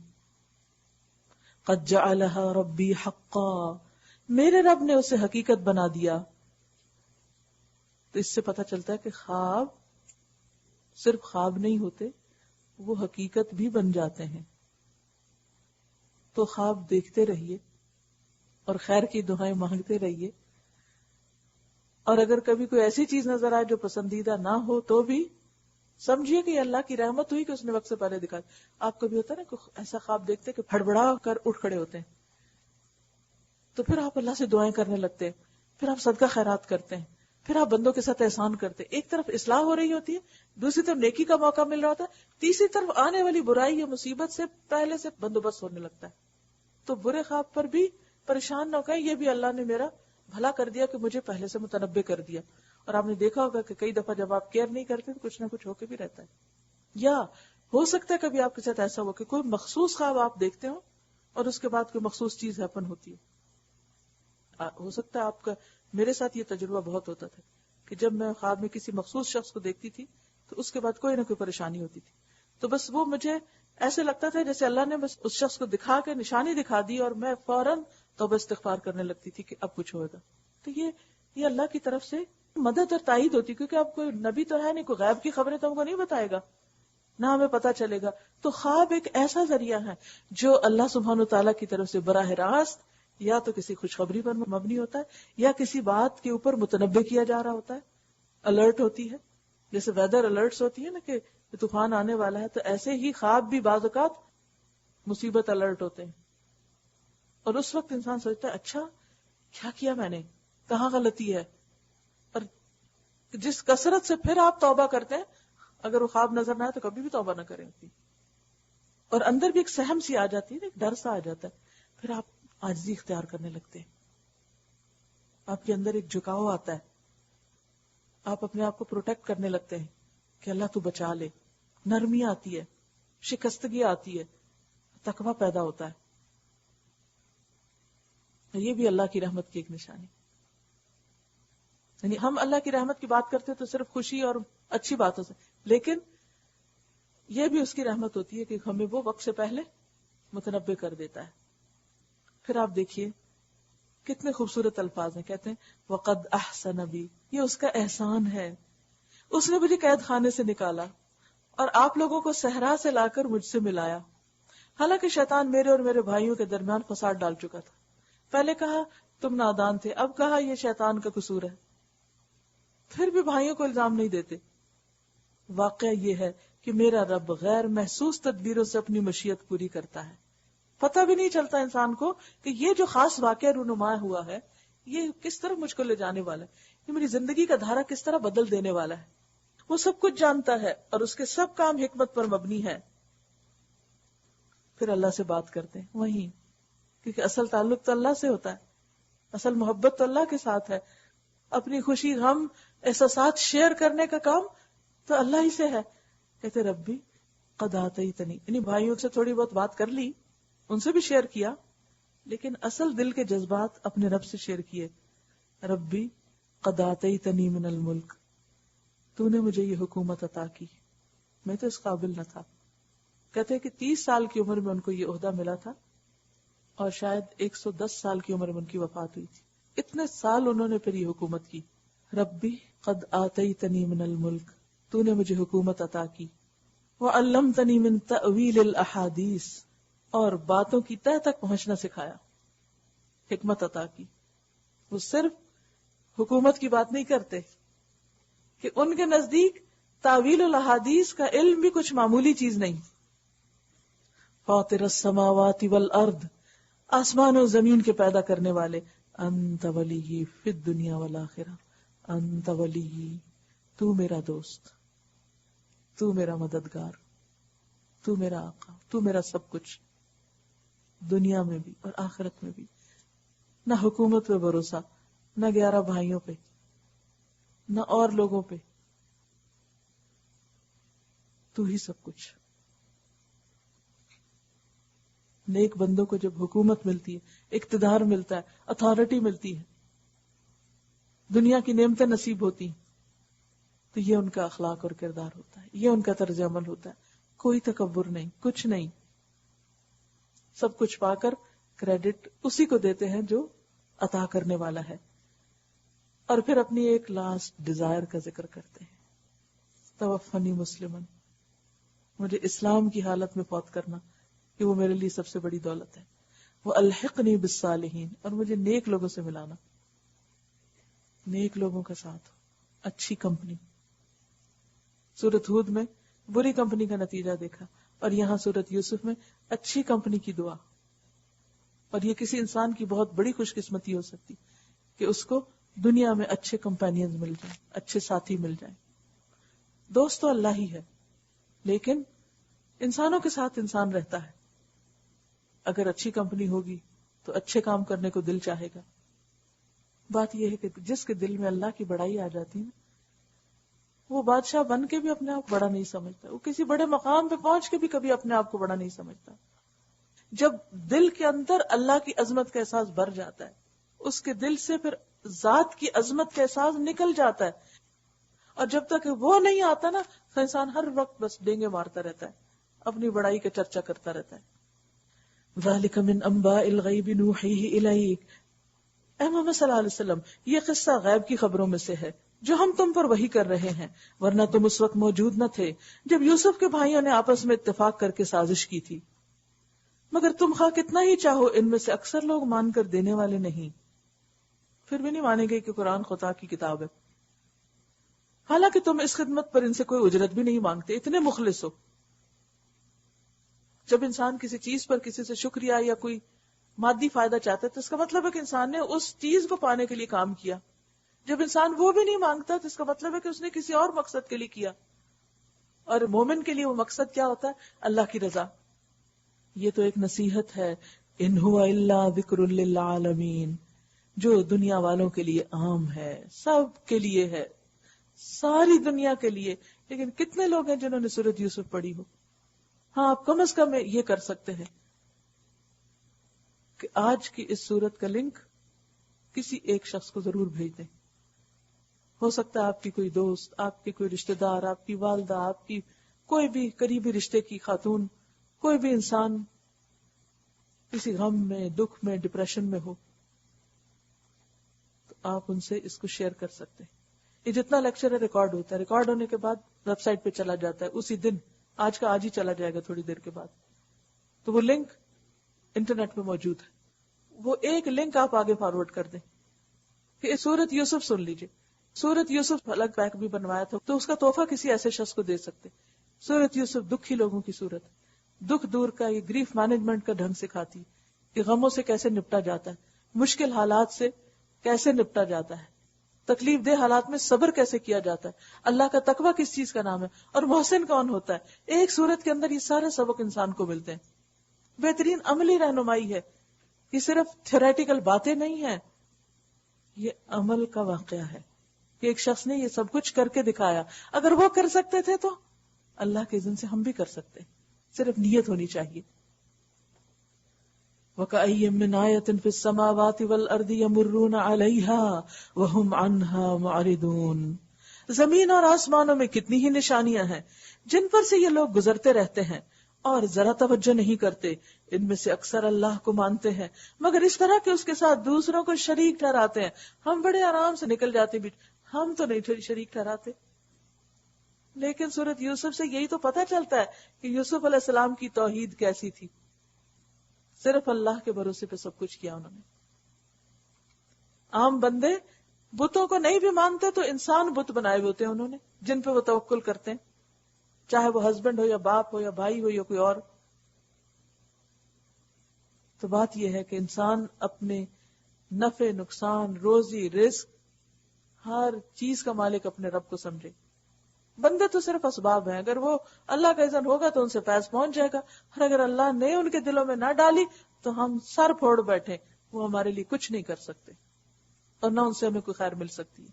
قد جعلها ربی حقا، میرے رب نے اسے حقیقت بنا دیا. تو اس سے پتہ چلتا ہے کہ خواب صرف خواب نہیں ہوتے، وہ حقیقت بھی بن جاتے ہیں. تو خواب دیکھتے رہیے اور خیر کی دعائیں مانگتے رہیے، اور اگر کبھی کوئی ایسی چیز نظر آئے جو پسندیدہ نہ ہو تو بھی سمجھیے کہ یہ اللہ کی رحمت ہوئی کہ اس نے وقت سے پہلے دکھا. آپ کبھی ہوتا ہے نا کہ ایسا خواب دیکھتے کہ پھڑبڑا کر اٹھ کھڑے ہوتے ہیں، تو پھر آپ اللہ سے دعائیں کرنے لگتے ہیں، پھر آپ صدقہ خیرات کرتے ہیں، پھر آپ بندوں کے ساتھ احسان کرتے ہیں. ایک طرف اصلاح ہو رہی ہوتی ہے، دوسری طرف نیکی کا موقع مل رہا ہوتا ہے، تیسری طرف آنے والی برائی یا مصیبت سے پہلے سے بندوبست ہونے لگتا ہے. تو برے خواب پر بھی پریشان نہ ہو کہ یہ بھی اللہ نے میرا بھلا کر دیا کہ مجھے پہلے سے متنبع کر دیا. اور آپ نے دیکھا ہوگا کہ کئی دفعہ جب آپ کیئر نہیں کرتے تو کچھ نہ کچھ ہو کے بھی رہتا ہے. یا ہو سکتا ہے کبھی آپ کے ساتھ ایسا ہو کہ کوئی مخصوص خواب آپ دیکھتے ہو اور اس کے بعد کوئی مخصوص چیز ہیپن ہوتی ہے. ہو سکتا ہے آپ کا، میرے ساتھ یہ تجربہ بہت ہوتا تھا کہ جب میں خواب میں کسی مخصوص شخص کو دیکھتی تھی تو اس کے بعد کوئی نہ کوئی پریشانی ہوتی تھی. تو بس وہ مجھے ایسے لگتا تھا جیسے اللہ نے بس اس شخص کو دکھا کے نشانی دکھا دی اور میں فوراً توبہ استغفار کرنے لگتی تھی کہ اب کچھ ہوگا. تو یہ اللہ کی طرف سے مدد اور تائید ہوتی، کیونکہ اب کوئی نبی تو ہے نہیں، کوئی غیب کی خبریں تو ہم کو نہیں بتائے گا، نہ ہمیں پتا چلے گا. تو خواب ایک ایسا ذریعہ ہے جو اللہ سبحانہ تعالیٰ کی طرف سے براہ راست یا تو کسی خوشخبری پر مبنی ہوتا ہے یا کسی بات کے اوپر متنبع کیا جا رہا ہوتا ہے. الرٹ ہوتی ہے، جیسے ویدر الرٹس ہوتی ہے نا کہ طوفان آنے والا ہے، تو ایسے ہی خواب بھی بعض اوقات مصیبت الرٹ ہوتے ہیں. اور اس وقت انسان سوچتا ہے اچھا کیا کیا میں نے، کہاں غلطی ہے. اور جس کثرت سے پھر آپ توبہ کرتے ہیں، اگر وہ خواب نظر نہ آئے تو کبھی بھی توبہ نہ کریں اپنی. اور اندر بھی ایک سہم سی آ جاتی ہے، ایک ڈر سا آ جاتا ہے، پھر آپ عاجزی اختیار کرنے لگتے ہیں، آپ کے اندر ایک جھکاؤ آتا ہے، آپ اپنے آپ کو پروٹیکٹ کرنے لگتے ہیں کہ اللہ تو بچا لے. نرمی آتی ہے، شکستگی آتی ہے، تقویٰ پیدا ہوتا ہے. یہ بھی اللہ کی رحمت کی ایک نشانی. یعنی ہم اللہ کی رحمت کی بات کرتے تو صرف خوشی اور اچھی باتوں سے، لیکن یہ بھی اس کی رحمت ہوتی ہے کہ ہمیں وہ وقت سے پہلے متنبع کر دیتا ہے. پھر آپ دیکھیے کتنے خوبصورت الفاظ ہیں، کہتے ہیں وَقَدْ أَحْسَنَ بِي، یہ اس کا احسان ہے، اس نے مجھے قید خانے سے نکالا اور آپ لوگوں کو صحرا سے لا کر مجھ سے ملایا. حالانکہ شیطان میرے اور میرے بھائیوں کے درمیان فساد ڈال چکا تھا. پہلے کہا تم نادان تھے، اب کہا یہ شیطان کا قصور ہے. پھر بھی بھائیوں کو الزام نہیں دیتے. واقعہ یہ ہے کہ میرا رب غیر محسوس تدبیروں سے اپنی مشیت پوری کرتا ہے. پتہ بھی نہیں چلتا انسان کو کہ یہ جو خاص واقعہ رونما ہوا ہے یہ کس طرح مجھ کو لے جانے والا ہے، یہ میری زندگی کا دھارا کس طرح بدل دینے والا ہے. وہ سب کچھ جانتا ہے اور اس کے سب کام حکمت پر مبنی ہے. پھر اللہ سے بات کرتے ہیں وہیں، کیونکہ اصل تعلق تو اللہ سے ہوتا ہے، اصل محبت تو اللہ کے ساتھ ہے. اپنی خوشی غم احساسات شیئر کرنے کا کام تو اللہ ہی سے ہے. کہتے ربی قد آتیتنی، یعنی بھائیوں سے تھوڑی بہت بات کر لی، ان سے بھی شیئر کیا، لیکن اصل دل کے جذبات اپنے رب سے شیئر کیے. ربی قد آتیتنی من الملک، تو نے مجھے یہ حکومت عطا کی، میں تو اس قابل نہ تھا. کہتے کہ 30 سال کی عمر میں ان کو یہ عہدہ ملا تھا اور شاید 110 سال کی عمر میں ان کی وفات ہوئی تھی. اتنے سال انہوں نے پھر یہ حکومت کی. ربی قد آتیتنی من الملک، تو نے مجھے حکومت عطا کی. وعلمتنی من تأویل الاحادیث، اور باتوں کی تہ تک پہنچنا سکھایا، حکمت عطا کی. وہ صرف حکومت کی بات نہیں کرتے کہ ان کے نزدیک تاویل الاحادیث کا علم بھی کچھ معمولی چیز نہیں. فاطر السماوات والارض، آسمان و زمین کے پیدا کرنے والے. انت ولی فی الدنیا والآخرہ، انت ولی، تو میرا دوست، تو میرا مددگار، تو میرا آقا، تو میرا سب کچھ، دنیا میں بھی اور آخرت میں بھی. نہ حکومت پہ بھروسہ، نہ 11 بھائیوں پہ، نہ اور لوگوں پہ، تو ہی سب کچھ. نیک بندوں کو جب حکومت ملتی ہے، اقتدار ملتا ہے، اتھارٹی ملتی ہے، دنیا کی نعمتیں نصیب ہوتی ہیں، تو یہ ان کا اخلاق اور کردار ہوتا ہے، یہ ان کا طرز عمل ہوتا ہے. کوئی تکبر نہیں، کچھ نہیں. سب کچھ پا کر کریڈٹ اسی کو دیتے ہیں جو عطا کرنے والا ہے. اور پھر اپنی ایک لاسٹ ڈیزائر کا ذکر کرتے ہیں، توفنی مسلمن، مجھے اسلام کی حالت میں فوت کرنا، کہ وہ میرے لیے سب سے بڑی دولت ہے. وہ الحقنی بالصالحین، اور مجھے نیک لوگوں سے ملانا، نیک لوگوں کا ساتھ، اچھی کمپنی. سورۃ ہود میں بری کمپنی کا نتیجہ دیکھا، اور یہاں سورۃ یوسف میں اچھی کمپنی کی دعا. اور یہ کسی انسان کی بہت بڑی خوش قسمتی ہو سکتی کہ اس کو دنیا میں اچھے کمپینینز مل جائیں، اچھے ساتھی مل جائیں. دوست تو اللہ ہی ہے، لیکن انسانوں کے ساتھ انسان رہتا ہے. اگر اچھی کمپنی ہوگی تو اچھے کام کرنے کو دل چاہے گا، بات یہ ہے کہ جس کے دل میں اللہ کی بڑائی آ جاتی ہے وہ بادشاہ بن کے بھی اپنے آپ بڑا نہیں سمجھتا، وہ کسی بڑے مقام پہ پہنچ کے بھی کبھی اپنے آپ کو بڑا نہیں سمجھتا. جب دل کے اندر اللہ کی عظمت کا احساس بھر جاتا ہے، اس کے دل سے پھر ذات کی عظمت کا احساس نکل جاتا ہے، اور جب تک وہ نہیں آتا نا تو انسان ہر وقت بس ڈینگے مارتا رہتا ہے، اپنی بڑائی کا چرچا کرتا رہتا ہے. ذالک من انباء الغیب نوحیہ الیک، اے محمد صلی اللہ علیہ وسلم یہ قصہ غیب کی خبروں میں سے ہے جو ہم تم پر وحی کر رہے ہیں، ورنہ تم اس وقت موجود نہ تھے جب یوسف کے بھائیوں نے آپس میں اتفاق کر کے سازش کی تھی، مگر تم خواہ کتنا ہی چاہو ان میں سے اکثر لوگ مان کر دینے والے نہیں. پھر بھی نہیں مانیں گے کہ قرآن خدا کی کتاب ہے، حالانکہ تم اس خدمت پر ان سے کوئی اجرت بھی نہیں مانگتے، اتنے مخلص ہو. جب انسان کسی چیز پر کسی سے شکریہ یا کوئی مادی فائدہ چاہتا ہے تو اس کا مطلب ہے کہ انسان نے اس چیز کو پانے کے لیے کام کیا. جب انسان وہ بھی نہیں مانگتا تو اس کا مطلب ہے کہ اس نے کسی اور مقصد کے لیے کیا، اور مومن کے لیے وہ مقصد کیا ہوتا ہے؟ اللہ کی رضا. یہ تو ایک نصیحت ہے، ان ہوا الا ذکر للعالمین، جو دنیا والوں کے لیے عام ہے، سب کے لیے ہے، ساری دنیا کے لیے. لیکن کتنے لوگ ہیں جنہوں نے سورۃ یوسف پڑھی ہو؟ ہاں آپ کم از کم یہ کر سکتے ہیں کہ آج کی اس سورت کا لنک کسی ایک شخص کو ضرور بھیج دیں. ہو سکتا ہے آپ کی کوئی دوست، آپ کی کوئی رشتہ دار، آپ کی والدہ، آپ کی کوئی بھی قریبی رشتے کی خاتون، کوئی بھی انسان کسی غم میں، دکھ میں، ڈپریشن میں ہو، تو آپ ان سے اس کو شیئر کر سکتے ہیں. یہ جتنا لیکچر ہے ریکارڈ ہوتا ہے، ریکارڈ ہونے کے بعد ویب سائٹ پہ چلا جاتا ہے اسی دن، آج کا آج ہی چلا جائے گا تھوڑی دیر کے بعد. تو وہ لنک انٹرنیٹ پہ موجود ہے، وہ ایک لنک آپ آگے فارورڈ کر دیں کہ سورۃ یوسف سن لیجئے. سورۃ یوسف الگ پیک بھی بنوایا تھا تو اس کا تحفہ کسی ایسے شخص کو دے سکتے. سورۃ یوسف دکھی لوگوں کی صورت، دکھ دور کا، یہ گریف مینجمنٹ کا ڈھنگ سکھاتی کہ غموں سے کیسے نپٹا جاتا ہے، مشکل حالات سے کیسے نپٹا جاتا ہے، تکلیف دہ حالات میں صبر کیسے کیا جاتا ہے، اللہ کا تقویٰ کس چیز کا نام ہے، اور محسن کون ہوتا ہے. ایک سورت کے اندر یہ سارے سبق انسان کو ملتے ہیں. بہترین عملی رہنمائی ہے، یہ صرف تھیوریٹیکل باتیں نہیں ہیں، یہ عمل کا واقعہ ہے کہ ایک شخص نے یہ سب کچھ کر کے دکھایا. اگر وہ کر سکتے تھے تو اللہ کے اذن سے ہم بھی کر سکتے ہیں، صرف نیت ہونی چاہیے. وَكَأَيٍّ مِّنْ آيَةٍ فِي السَّمَاوَاتِ وَالْأَرْضِ يَمُرُّونَ عَلَيْهَا وَهُمْ عَنْهَا مُعْرِضُونَ. زمین اور آسمانوں میں کتنی ہی نشانیاں ہیں جن پر سے یہ لوگ گزرتے رہتے ہیں اور ذرا توجہ نہیں کرتے. ان میں سے اکثر اللہ کو مانتے ہیں مگر اس طرح کہ اس کے ساتھ دوسروں کو شریک ٹھہراتے ہیں. ہم بڑے آرام سے نکل جاتے بھی، ہم تو نہیں شریک ٹھہراتے. لیکن سورۃ یوسف سے یہی تو پتہ چلتا ہے کہ یوسف علیہ السلام کی توحید کیسی تھی. صرف اللہ کے بھروسے پہ سب کچھ کیا انہوں نے. عام بندے بتوں کو نہیں بھی مانتے تو انسان بت بنائے ہوئے ہوتے ہیں انہوں نے، جن پہ وہ توکل کرتے ہیں، چاہے وہ ہسبینڈ ہو یا باپ ہو یا بھائی ہو یا کوئی اور. تو بات یہ ہے کہ انسان اپنے نفع نقصان، روزی رزق، ہر چیز کا مالک اپنے رب کو سمجھے. بندے تو صرف اسباب ہیں، اگر وہ اللہ کا اذن ہوگا تو ان سے فیض پہنچ جائے گا، اور اگر اللہ نے ان کے دلوں میں نہ ڈالی تو ہم سر پھوڑ بیٹھے، وہ ہمارے لیے کچھ نہیں کر سکتے اور نہ ان سے ہمیں کوئی خیر مل سکتی.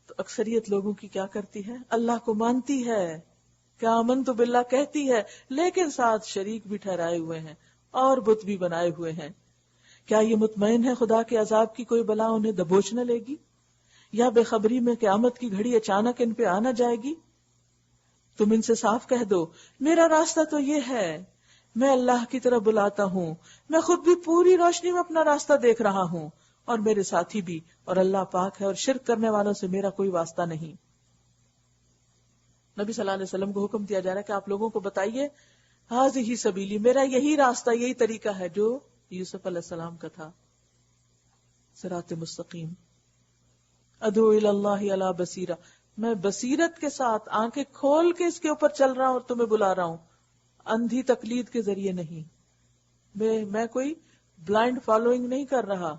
تو اکثریت لوگوں کی کیا کرتی ہے؟ اللہ کو مانتی ہے، کیا آمنت باللہ کہتی ہے، لیکن ساتھ شریک بھی ٹھہرائے ہوئے ہیں اور بت بھی بنائے ہوئے ہیں. کیا یہ مطمئن ہے خدا کے عذاب کی کوئی بلا انہیں دبوچ نہ لے گی، یا بے خبری میں قیامت کی گھڑی اچانک ان پہ آ نہ جائے گی؟ تم ان سے صاف کہہ دو میرا راستہ تو یہ ہے، میں اللہ کی طرف بلاتا ہوں، میں خود بھی پوری روشنی میں اپنا راستہ دیکھ رہا ہوں اور میرے ساتھی بھی، اور اللہ پاک ہے اور شرک کرنے والوں سے میرا کوئی واسطہ نہیں. نبی صلی اللہ علیہ وسلم کو حکم دیا جا رہا ہے کہ آپ لوگوں کو بتائیے ہذہ سبیلی، میرا یہی راستہ، یہی طریقہ ہے جو یوسف علیہ السلام کا تھا، صراط مستقیم. ادعو الی اللہ علی بصیرہ، میں بصیرت کے ساتھ آنکھیں کھول کے اس کے اوپر چل رہا ہوں اور تمہیں بلا رہا ہوں، اندھی تقلید کے ذریعے نہیں. میں کوئی بلائنڈ فالوئنگ نہیں کر رہا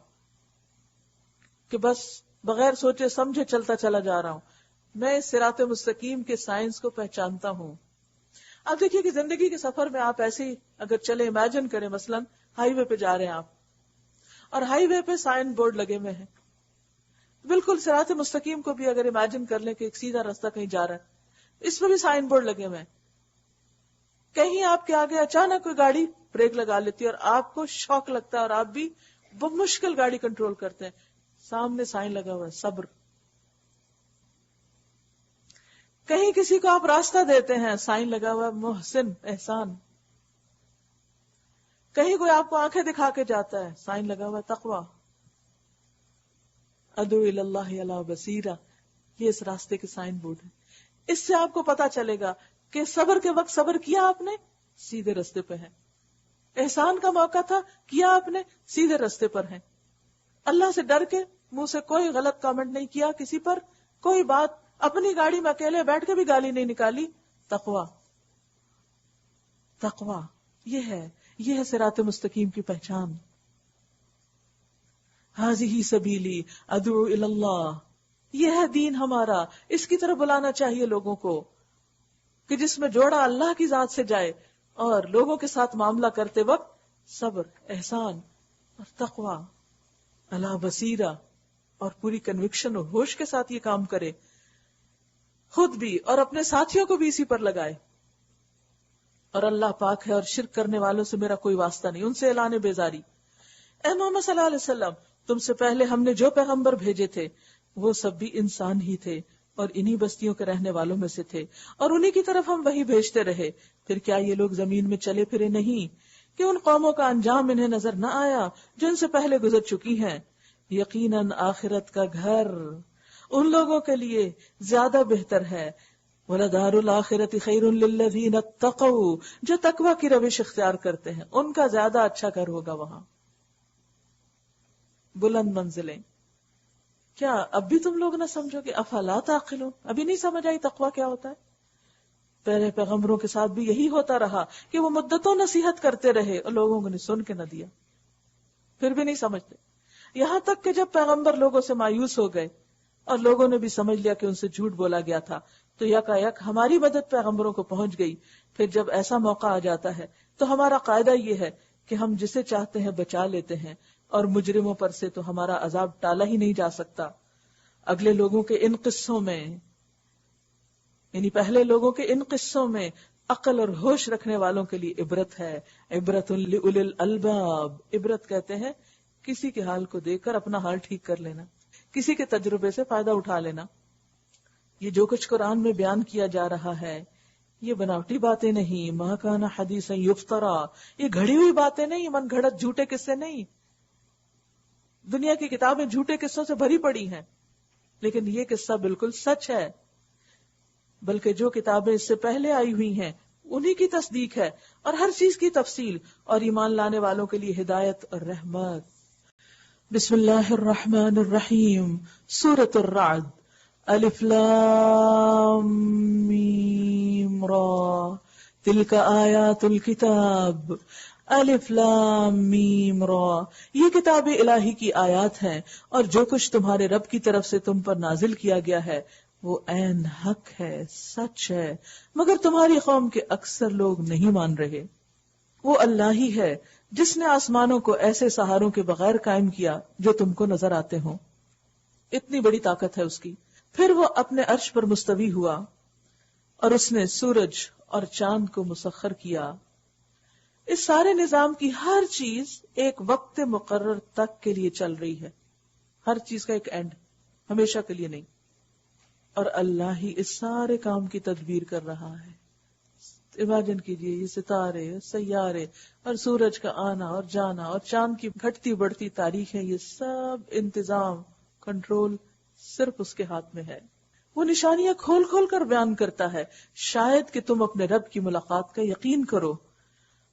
کہ بس بغیر سوچے سمجھے چلتا چلا جا رہا ہوں. میں اس صراط مستقیم کے سائنس کو پہچانتا ہوں. اب دیکھیے کہ زندگی کے سفر میں آپ ایسے ہی اگر چلے، امیجن کریں مثلا ہائی وے پہ جا رہے ہیں آپ، اور ہائی وے پہ سائن بورڈ لگے ہوئے ہیں. بالکل صراط مستقیم کو بھی اگر امیجن کر لیں کہ ایک سیدھا راستہ کہیں جا رہا ہے، اس میں بھی سائن بورڈ لگے ہوئے ہیں. کہیں آپ کے آگے اچانک کوئی گاڑی بریک لگا لیتی ہے اور آپ کو شوق لگتا ہے اور آپ بھی بمشکل گاڑی کنٹرول کرتے ہیں، سامنے سائن لگا ہوا ہے صبر. کہیں کسی کو آپ راستہ دیتے ہیں، سائن لگا ہوا ہے محسن، احسان. کہیں کوئی آپ کو آنکھیں دکھا کے جاتا ہے، سائن لگا ہوا ہے تقویٰ. ادعو الی اللہ علی بصیرہ، یہ اس راستے کے سائن بورڈ ہے. اس سے آپ کو پتا چلے گا کہ صبر کے وقت صبر کیا آپ نے، سیدھے راستے پہ ہے. احسان کا موقع تھا، کیا آپ نے، سیدھے راستے پر ہے. اللہ سے ڈر کے منہ سے کوئی غلط کامنٹ نہیں کیا کسی پر، کوئی بات، اپنی گاڑی میں اکیلے بیٹھ کے بھی گالی نہیں نکالی. تقویٰ، تقویٰ یہ ہے صراط مستقیم کی پہچان. ہذہ سبیلی ادعو الی اللہ، یہ ہے دین ہمارا، اس کی طرف بلانا چاہیے لوگوں کو، کہ جس میں جوڑا اللہ کی ذات سے جائے اور لوگوں کے ساتھ معاملہ کرتے وقت صبر، احسان اور تقویٰ علی بصیرہ، اور پوری کنوکشن اور ہوش کے ساتھ یہ کام کرے، خود بھی اور اپنے ساتھیوں کو بھی اسی پر لگائے. اور اللہ پاک ہے اور شرک کرنے والوں سے میرا کوئی واسطہ نہیں، ان سے اعلان بیزاری. اے محمد صلی اللہ علیہ وسلم، تم سے پہلے ہم نے جو پیغمبر بھیجے تھے وہ سب بھی انسان ہی تھے اور انہی بستیوں کے رہنے والوں میں سے تھے، اور انہی کی طرف ہم وہی بھیجتے رہے. پھر کیا یہ لوگ زمین میں چلے پھرے نہیں کہ ان قوموں کا انجام انہیں نظر نہ آیا جو ان سے پہلے گزر چکی ہیں؟ یقیناً آخرت کا گھر ان لوگوں کے لیے زیادہ بہتر ہے. وَلَدَارُ الْآخِرَةِ خَيْرٌ لِلَّذِينَ اتَّقَوْا، جو تقویٰ کی روش اختیار کرتے ہیں ان کا زیادہ اچھا گھر ہوگا وہاں. بلند منزلیں. کیا اب بھی تم لوگ نہ سمجھو کہ افلا تعقلون، ابھی نہیں سمجھ آئی تقویٰ کیا ہوتا ہے؟ پہلے پیغمبروں کے ساتھ بھی یہی ہوتا رہا کہ وہ مدتوں نصیحت کرتے رہے اور لوگوں نے سن کے نہ دیا، پھر بھی نہیں سمجھتے. یہاں تک کہ جب پیغمبر لوگوں سے مایوس ہو گئے اور لوگوں نے بھی سمجھ لیا کہ ان سے جھوٹ بولا گیا تھا تو یکا یک ہماری مدد پیغمبروں کو پہنچ گئی. پھر جب ایسا موقع آ جاتا ہے تو ہمارا قاعدہ یہ ہے کہ ہم جسے چاہتے ہیں بچا لیتے ہیں، اور مجرموں پر سے تو ہمارا عذاب ٹالا ہی نہیں جا سکتا. اگلے لوگوں کے ان قصوں میں، یعنی پہلے لوگوں کے ان قصوں میں عقل اور ہوش رکھنے والوں کے لیے عبرت ہے. عبرت لأولی الالباب، عبرت کہتے ہیں کسی کے حال کو دیکھ کر اپنا حال ٹھیک کر لینا، کسی کے تجربے سے فائدہ اٹھا لینا. یہ جو کچھ قرآن میں بیان کیا جا رہا ہے یہ بناوٹی باتیں نہیں، ما کان حدیثا یفترا، یہ گھڑی ہوئی باتیں نہیں، من گھڑت جھوٹے قصے نہیں. دنیا کی کتابیں جھوٹے قصوں سے بھری پڑی ہیں، لیکن یہ قصہ بالکل سچ ہے. بلکہ جو کتابیں اس سے پہلے آئی ہوئی ہیں انہی کی تصدیق ہے، اور ہر چیز کی تفصیل، اور ایمان لانے والوں کے لیے ہدایت اور رحمت. بسم اللہ الرحمن الرحیم. سورۃ الرعد. الف لام میم را تلک آیات الکتاب. الف لام میم را، یہ کتاب الہی کی آیات ہیں، اور جو کچھ تمہارے رب کی طرف سے تم پر نازل کیا گیا ہے وہ عین حق ہے، سچ ہے، مگر تمہاری قوم کے اکثر لوگ نہیں مان رہے. وہ اللہ ہی ہے جس نے آسمانوں کو ایسے سہاروں کے بغیر قائم کیا جو تم کو نظر آتے ہوں. اتنی بڑی طاقت ہے اس کی. پھر وہ اپنے عرش پر مستوی ہوا اور اس نے سورج اور چاند کو مسخر کیا. اس سارے نظام کی ہر چیز ایک وقت مقرر تک کے لیے چل رہی ہے، ہر چیز کا ایک اینڈ، ہمیشہ کے لیے نہیں. اور اللہ ہی اس سارے کام کی تدبیر کر رہا ہے. امیجن کیجئے یہ ستارے، سیارے، اور سورج کا آنا اور جانا، اور چاند کی گھٹتی بڑھتی تاریخیں، یہ سب انتظام، کنٹرول صرف اس کے ہاتھ میں ہے. وہ نشانیاں کھول کھول کر بیان کرتا ہے شاید کہ تم اپنے رب کی ملاقات کا یقین کرو.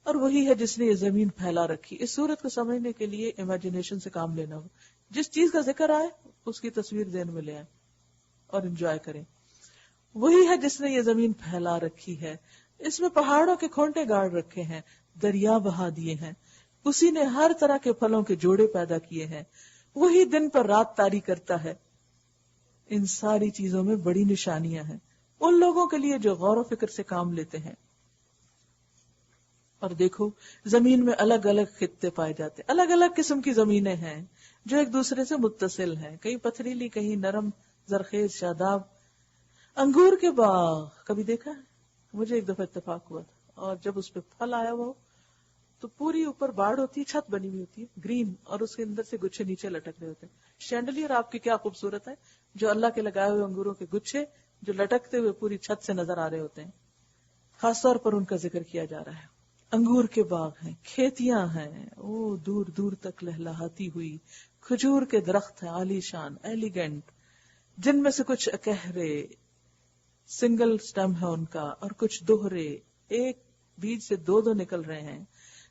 اور وہی ہے جس نے یہ زمین پھیلا رکھی. اس صورت کو سمجھنے کے لیے امیجنیشن سے کام لینا ہو، جس چیز کا ذکر آئے اس کی تصویر ذہن میں لے آئے اور انجوائے کریں. وہی ہے جس نے یہ زمین پھیلا رکھی ہے، اس میں پہاڑوں کے کھونٹے گاڑ رکھے ہیں، دریا بہا دیے ہیں، اسی نے ہر طرح کے پھلوں کے جوڑے پیدا کیے ہیں، وہی دن پر رات طاری کرتا ہے. ان ساری چیزوں میں بڑی نشانیاں ہیں ان لوگوں کے لیے جو غور و فکر سے کام لیتے ہیں. اور دیکھو زمین میں الگ الگ خطے پائے جاتے، الگ الگ قسم کی زمینیں ہیں جو ایک دوسرے سے متصل ہیں، کہیں پتھریلی کہیں نرم زرخیز شاداب. انگور کے باغ کبھی دیکھا ہے؟ مجھے ایک دفعہ اتفاق ہوا تھا، اور جب اس پہ پھل آیا وہ تو پوری اوپر باڑ ہوتی ہے، چھت بنی ہوئی ہوتی ہے گرین، اور اس کے اندر سے گچھے نیچے لٹک رہے ہوتے ہیں. شینڈلیئر آپ کی کیا خوبصورت ہے، جو اللہ کے لگائے ہوئے انگوروں کے گچھے جو لٹکتے ہوئے پوری چھت سے نظر آ رہے ہوتے ہیں. خاص طور پر ان کا ذکر کیا جا رہا ہے. انگور کے باغ ہیں، کھیتیاں ہیں، او دور دور تک لہلہاتی ہوئی، کھجور کے درخت ہیں عالی شان ایلیگنٹ، جن میں سے کچھ اکہرے سنگل سٹیم ہے ان کا، اور کچھ دوہرے ایک بیج سے دو دو نکل رہے ہیں.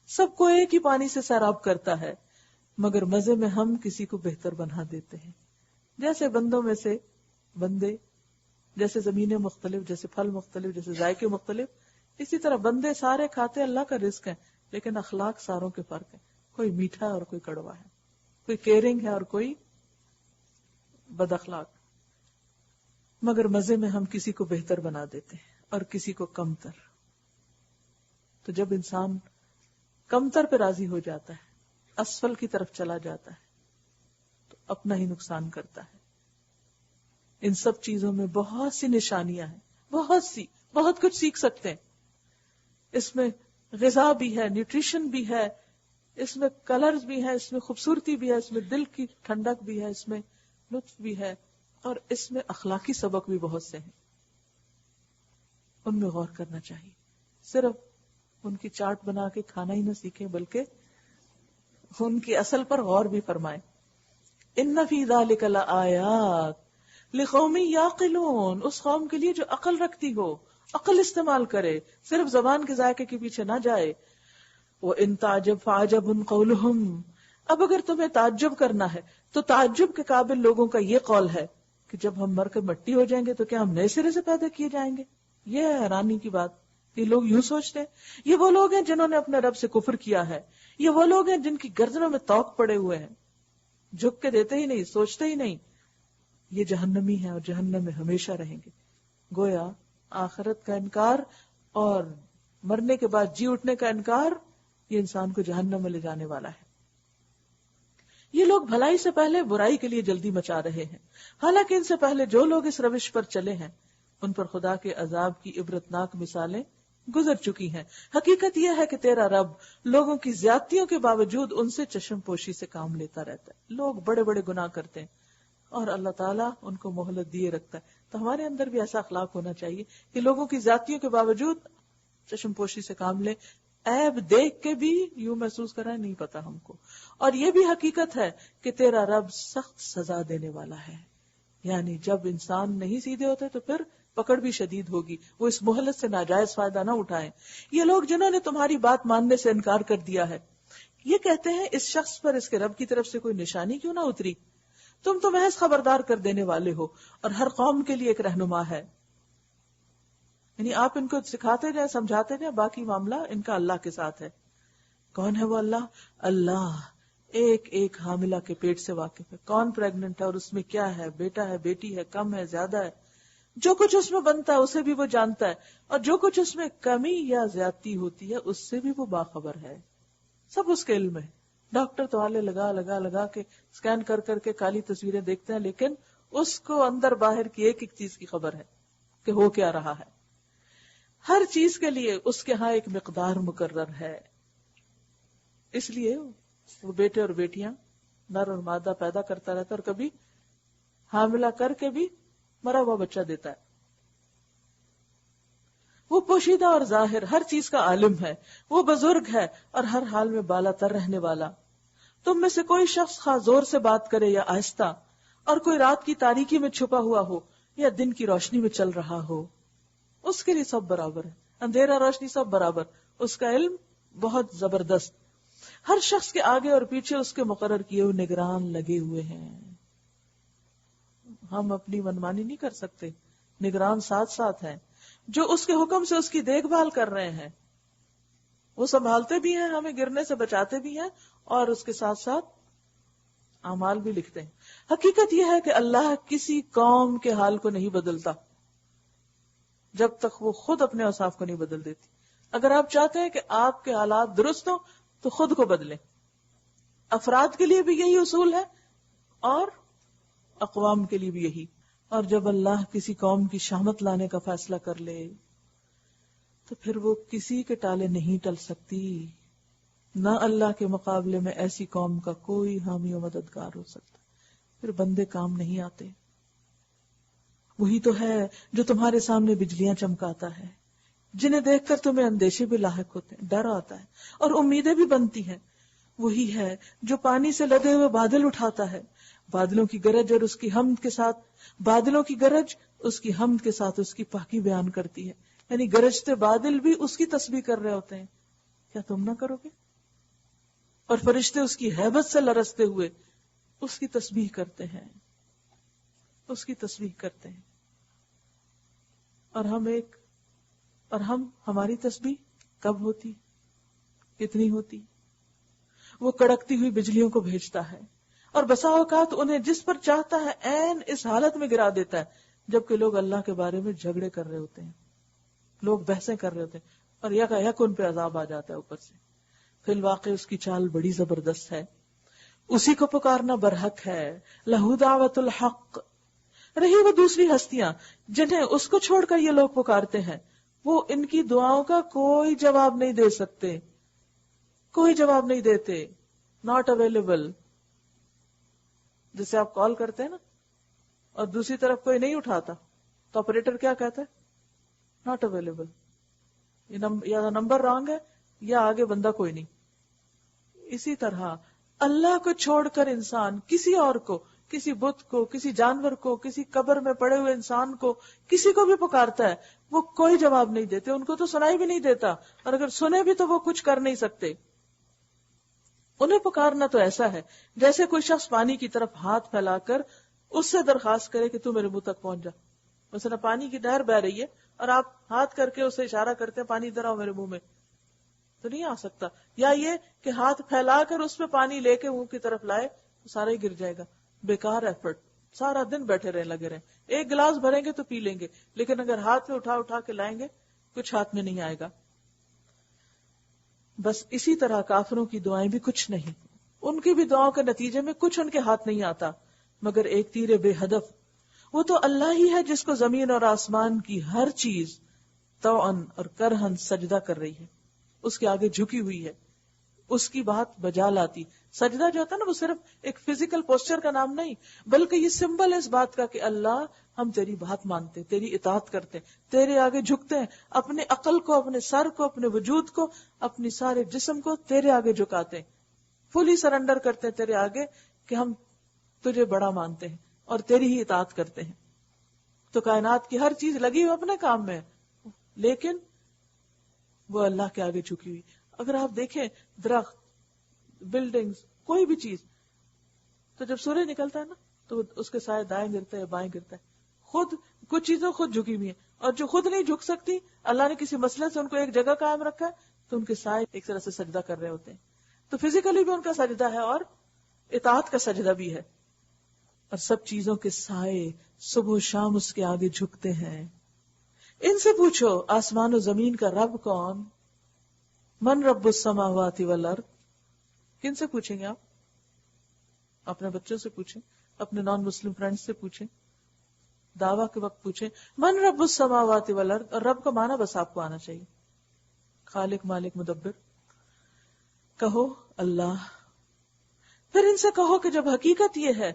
سب کو ایک ہی پانی سے سیراب کرتا ہے، مگر مزے میں ہم کسی کو بہتر بنا دیتے ہیں. جیسے بندوں میں سے بندے، جیسے زمینیں مختلف، جیسے پھل مختلف، جیسے ذائقے مختلف، اسی طرح بندے سارے کھاتے اللہ کا رزق ہے، لیکن اخلاق ساروں کے فرق ہیں. کوئی میٹھا ہے اور کوئی کڑوا ہے، کوئی کیئرنگ ہے اور کوئی بد اخلاق، مگر مزے میں ہم کسی کو بہتر بنا دیتے ہیں اور کسی کو کمتر. تو جب انسان کمتر پہ راضی ہو جاتا ہے، اسفل کی طرف چلا جاتا ہے، تو اپنا ہی نقصان کرتا ہے. ان سب چیزوں میں بہت سی نشانیاں ہیں، بہت کچھ سیکھ سکتے ہیں. اس میں غذا بھی ہے، نیوٹریشن بھی ہے، اس میں کلرز بھی ہے، اس میں خوبصورتی بھی ہے، اس میں دل کی ٹھنڈک بھی ہے، اس میں لطف بھی ہے، اور اس میں اخلاقی سبق بھی بہت سے ہیں. ان میں غور کرنا چاہیے. صرف ان کی چارٹ بنا کے کھانا ہی نہ سیکھیں، بلکہ ان کی اصل پر غور بھی فرمائیں. ان فی ذلک لآیات لقوم یعقلون، اس قوم کے لیے جو عقل رکھتی ہو، عقل استعمال کرے، صرف زبان کے ذائقے کے پیچھے نہ جائے. وَإِن تَعْجَبْ فَعَجَبٌ قَوْلُهُمْ، اب اگر تمہیں تعجب کرنا ہے تو تعجب کے قابل لوگوں کا یہ قول ہے کہ جب ہم مر کے مٹی ہو جائیں گے تو کیا ہم نئے سرے سے پیدا کیے جائیں گے. یہ ہے حیرانی کی بات. یہ لوگ یوں سوچتے ہیں. یہ وہ لوگ ہیں جنہوں نے اپنے رب سے کفر کیا ہے. یہ وہ لوگ ہیں جن کی گردنوں میں توق پڑے ہوئے ہیں، جھک کے دیتے ہی نہیں، سوچتے ہی نہیں. یہ جہنمی ہیں اور جہنم میں ہمیشہ رہیں گے. گویا آخرت کا انکار اور مرنے کے بعد جی اٹھنے کا انکار یہ انسان کو جہنم میں لے جانے والا ہے. یہ لوگ بھلائی سے پہلے برائی کے لیے جلدی مچا رہے ہیں، حالانکہ ان سے پہلے جو لوگ اس روش پر چلے ہیں ان پر خدا کے عذاب کی عبرتناک مثالیں گزر چکی ہیں. حقیقت یہ ہے کہ تیرا رب لوگوں کی زیادتیوں کے باوجود ان سے چشم پوشی سے کام لیتا رہتا ہے. لوگ بڑے بڑے گناہ کرتے ہیں اور اللہ تعالیٰ ان کو مہلت دیے رکھتا ہے. تو ہمارے اندر بھی ایسا اخلاق ہونا چاہیے کہ لوگوں کی زیادتیوں کے باوجود چشم پوشی سے کام لے. عیب دیکھ کے بھی یوں محسوس کرا نہیں پتا ہم کو. اور یہ بھی حقیقت ہے کہ تیرا رب سخت سزا دینے والا ہے، یعنی جب انسان نہیں سیدھے ہوتے تو پھر پکڑ بھی شدید ہوگی. وہ اس مہلت سے ناجائز فائدہ نہ اٹھائیں. یہ لوگ جنہوں نے تمہاری بات ماننے سے انکار کر دیا ہے یہ کہتے ہیں اس شخص پر اس کے رب کی طرف سے کوئی نشانی کیوں نہ اتری. تم تو محض خبردار کر دینے والے ہو اور ہر قوم کے لیے ایک رہنما ہے. یعنی آپ ان کو سکھاتے جائیں، سمجھاتے جائیں، باقی معاملہ ان کا اللہ کے ساتھ ہے. کون ہے وہ اللہ؟ اللہ ایک ایک حاملہ کے پیٹ سے واقف ہے. کون پریگننٹ ہے اور اس میں کیا ہے، بیٹا ہے، بیٹی ہے، کم ہے، زیادہ ہے، جو کچھ اس میں بنتا ہے اسے بھی وہ جانتا ہے، اور جو کچھ اس میں کمی یا زیادتی ہوتی ہے اس سے بھی وہ باخبر ہے. سب اس کے علم ہے. ڈاکٹر تو آلے لگا کے اسکین کر کر کے کالی تصویریں دیکھتے ہیں، لیکن اس کو اندر باہر کی ایک ایک چیز کی خبر ہے کہ ہو کیا رہا ہے. ہر چیز کے لیے اس کے ہاں ایک مقدار مقرر ہے. اس لیے وہ بیٹے اور بیٹیاں، نر اور مادہ پیدا کرتا رہتا ہے، اور کبھی حاملہ کر کے بھی مرا ہوا بچہ دیتا ہے. وہ پوشیدہ اور ظاہر ہر چیز کا عالم ہے. وہ بزرگ ہے اور ہر حال میں بالا تر رہنے والا. تم میں سے کوئی شخص خواہ زور سے بات کرے یا آہستہ، اور کوئی رات کی تاریکی میں چھپا ہوا ہو یا دن کی روشنی میں چل رہا ہو، اس کے لیے سب برابر ہے. اندھیرا روشنی سب برابر. اس کا علم بہت زبردست. ہر شخص کے آگے اور پیچھے اس کے مقرر کیے ہوئے نگران لگے ہوئے ہیں. ہم اپنی منمانی نہیں کر سکتے. نگران ساتھ ساتھ ہیں جو اس کے حکم سے اس کی دیکھ بھال کر رہے ہیں. وہ سنبھالتے بھی ہیں، ہمیں گرنے سے بچاتے بھی ہیں، اور اس کے ساتھ ساتھ اعمال بھی لکھتے ہیں. حقیقت یہ ہے کہ اللہ کسی قوم کے حال کو نہیں بدلتا جب تک وہ خود اپنے اوصاف کو نہیں بدل دیتی. اگر آپ چاہتے ہیں کہ آپ کے حالات درست ہوں تو خود کو بدلیں. افراد کے لیے بھی یہی اصول ہے اور اقوام کے لیے بھی یہی. اور جب اللہ کسی قوم کی شامت لانے کا فیصلہ کر لے تو پھر وہ کسی کے ٹالے نہیں ٹل سکتی. نہ اللہ کے مقابلے میں ایسی قوم کا کوئی حامی و مددگار ہو سکتا. پھر بندے کام نہیں آتے. وہی تو ہے جو تمہارے سامنے بجلیاں چمکاتا ہے، جنہیں دیکھ کر تمہیں اندیشے بھی لاحق ہوتے ہیں، ڈر آتا ہے اور امیدیں بھی بنتی ہیں. وہی ہے جو پانی سے لدے ہوئے بادل اٹھاتا ہے، بادلوں کی گرج اور اس کی حمد کے ساتھ، بادلوں کی گرج اس کی حمد کے ساتھ اس کی پاکی بیان کرتی ہے. یعنی گرجتے بادل بھی اس کی تسبیح کر رہے ہوتے ہیں. کیا تم نہ کرو گے؟ اور فرشتے اس کی ہیبت سے لرزتے ہوئے اس کی تسبیح کرتے ہیں، اس کی تسبیح کرتے ہیں. اور ہماری تسبیح کب ہوتی، کتنی ہوتی؟ وہ کڑکتی ہوئی بجلیوں کو بھیجتا ہے اور بسا اوقات انہیں جس پر چاہتا ہے عین اس حالت میں گرا دیتا ہے جبکہ لوگ اللہ کے بارے میں جھگڑے کر رہے ہوتے ہیں، لوگ بحثیں کر رہے ہوتے ہیں، اور یک ان پہ عذاب آ جاتا ہے اوپر سے. فی الواقع اس کی چال بڑی زبردست ہے. اسی کو پکارنا برحق ہے. لہو دعوت الحق. رہی وہ دوسری ہستیاں جنہیں اس کو چھوڑ کر یہ لوگ پکارتے ہیں، وہ ان کی دعاؤں کا کوئی جواب نہیں دے سکتے، کوئی جواب نہیں دیتے. Not available. جسے آپ کال کرتے ہیں نا اور دوسری طرف کوئی نہیں اٹھاتا تو آپریٹر کیا کہتا ہے؟ Not available. یا نمبر رانگ ہے یا آگے بندہ کوئی نہیں. اسی طرح اللہ کو چھوڑ کر انسان کسی اور کو، کسی بت کو، کسی جانور کو، کسی قبر میں پڑے ہوئے انسان کو، کسی کو بھی پکارتا ہے، وہ کوئی جواب نہیں دیتے. ان کو تو سنائی بھی نہیں دیتا، اور اگر سنے بھی تو وہ کچھ کر نہیں سکتے. انہیں پکارنا تو ایسا ہے جیسے کوئی شخص پانی کی طرف ہاتھ پھیلا کر اس سے درخواست کرے کہ تو میرے منہ تک پہنچ جا. مثلا پانی کی نہر بہ رہی ہے اور آپ ہاتھ کر کے اسے اشارہ کرتے ہیں پانی ادھر آؤ میرے منہ میں، تو نہیں آ سکتا. یا یہ کہ ہاتھ پھیلا کر اس پہ پانی لے کے منہ کی طرف لائے تو سارا ہی گر جائے گا. بیکار ایفرٹ. سارا دن بیٹھے رہے، لگے رہے. ایک گلاس بھریں گے تو پی لیں گے، لیکن اگر ہاتھ میں اٹھا کے لائیں گے کچھ ہاتھ میں نہیں آئے گا. بس اسی طرح کافروں کی دعائیں بھی کچھ نہیں. ان کی بھی دعاؤں کے نتیجے میں کچھ ان کے ہاتھ نہیں آتا مگر ایک تیر بے ہدف. وہ تو اللہ ہی ہے جس کو زمین اور آسمان کی ہر چیز طوعاً اور کرہن سجدہ کر رہی ہے، اس کے آگے جھکی ہوئی ہے، اس کی بات بجا لاتی. سجدہ جو ہوتا ہے نا وہ صرف ایک فزیکل پوسچر کا نام نہیں، بلکہ یہ سمبل ہے اس بات کا کہ اللہ ہم تیری بات مانتے، تیری اطاعت کرتے، تیرے آگے جھکتے ہیں، اپنے عقل کو، اپنے سر کو، اپنے وجود کو، اپنی سارے جسم کو تیرے آگے جھکاتے ہیں، فلی سرنڈر کرتے ہیں تیرے آگے کہ ہم تجھے بڑا مانتے ہیں اور تیری ہی اطاعت کرتے ہیں. تو کائنات کی ہر چیز لگی ہوئی اپنے کام میں، لیکن وہ اللہ کے آگے جھکی ہوئی. اگر آپ دیکھیں درخت، بلڈنگز، کوئی بھی چیز، تو جب سورج نکلتا ہے نا تو اس کے سائے دائیں گرتا ہے بائیں گرتا ہے. خود کچھ چیزیں خود جھکی ہوئی ہیں، اور جو خود نہیں جھک سکتی اللہ نے کسی مسئلے سے ان کو ایک جگہ قائم رکھا ہے تو ان کے سائے ایک طرح سے سجدہ کر رہے ہوتے ہیں. تو فزیکلی بھی ان کا سجدہ ہے اور اطاعت کا سجدہ بھی ہے. اور سب چیزوں کے سائے صبح و شام اس کے آگے جھکتے ہیں. ان سے پوچھو آسمان و زمین کا رب کون؟ من رب السماوات والارض. کن سے پوچھیں گے آپ؟ اپنے بچوں سے پوچھیں، اپنے نان مسلم فرینڈ سے پوچھیں، دعویٰ کے وقت پوچھیں من رب السماوات والارض. اور رب کا معنی بس آپ کو آنا چاہیے، خالق، مالک، مدبر. کہو اللہ. پھر ان سے کہو کہ جب حقیقت یہ ہے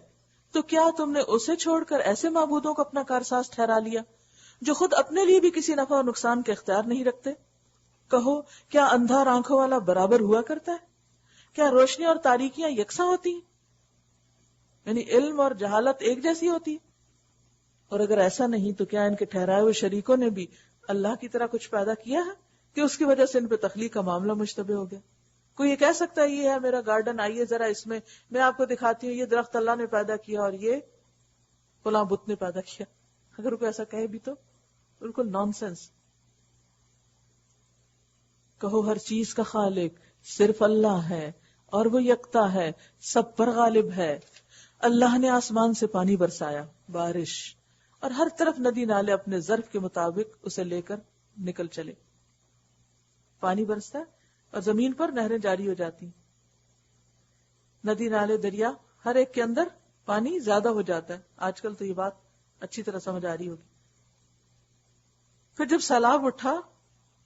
تو کیا تم نے اسے چھوڑ کر ایسے معبودوں کو اپنا کارساز ٹھہرا لیا جو خود اپنے لیے بھی کسی نفع و نقصان کے اختیار نہیں رکھتے؟ کہو کیا اندھا آنکھوں والا برابر ہوا کرتا ہے؟ کیا روشنی اور تاریکیاں یکساں ہوتی ہیں؟ یعنی علم اور جہالت ایک جیسی ہوتی؟ اور اگر ایسا نہیں تو کیا ان کے ٹھہرائے ہوئے شریکوں نے بھی اللہ کی طرح کچھ پیدا کیا ہے کہ اس کی وجہ سے ان پہ تخلیق کا معاملہ مشتبہ ہو گیا؟ کوئی یہ کہہ سکتا ہے یہ ہے میرا گارڈن، آئیے ذرا اس میں میں آپ کو دکھاتی ہوں، یہ درخت اللہ نے پیدا کیا اور یہ فلاں بت نے پیدا کیا؟ اگر کوئی ایسا کہے بھی تو بالکل نان سینس. کہو ہر چیز کا خالق صرف اللہ ہے اور وہ یکتا ہے، سب پر غالب ہے. اللہ نے آسمان سے پانی برسایا، بارش، اور ہر طرف ندی نالے اپنے ظرف کے مطابق اسے لے کر نکل چلے. پانی برستا ہے اور زمین پر نہریں جاری ہو جاتی ہیں. ندی نالے دریا ہر ایک کے اندر پانی زیادہ ہو جاتا ہے. آج کل تو یہ بات اچھی طرح سمجھ آ رہی ہوگی. پھر جب سیلاب اٹھا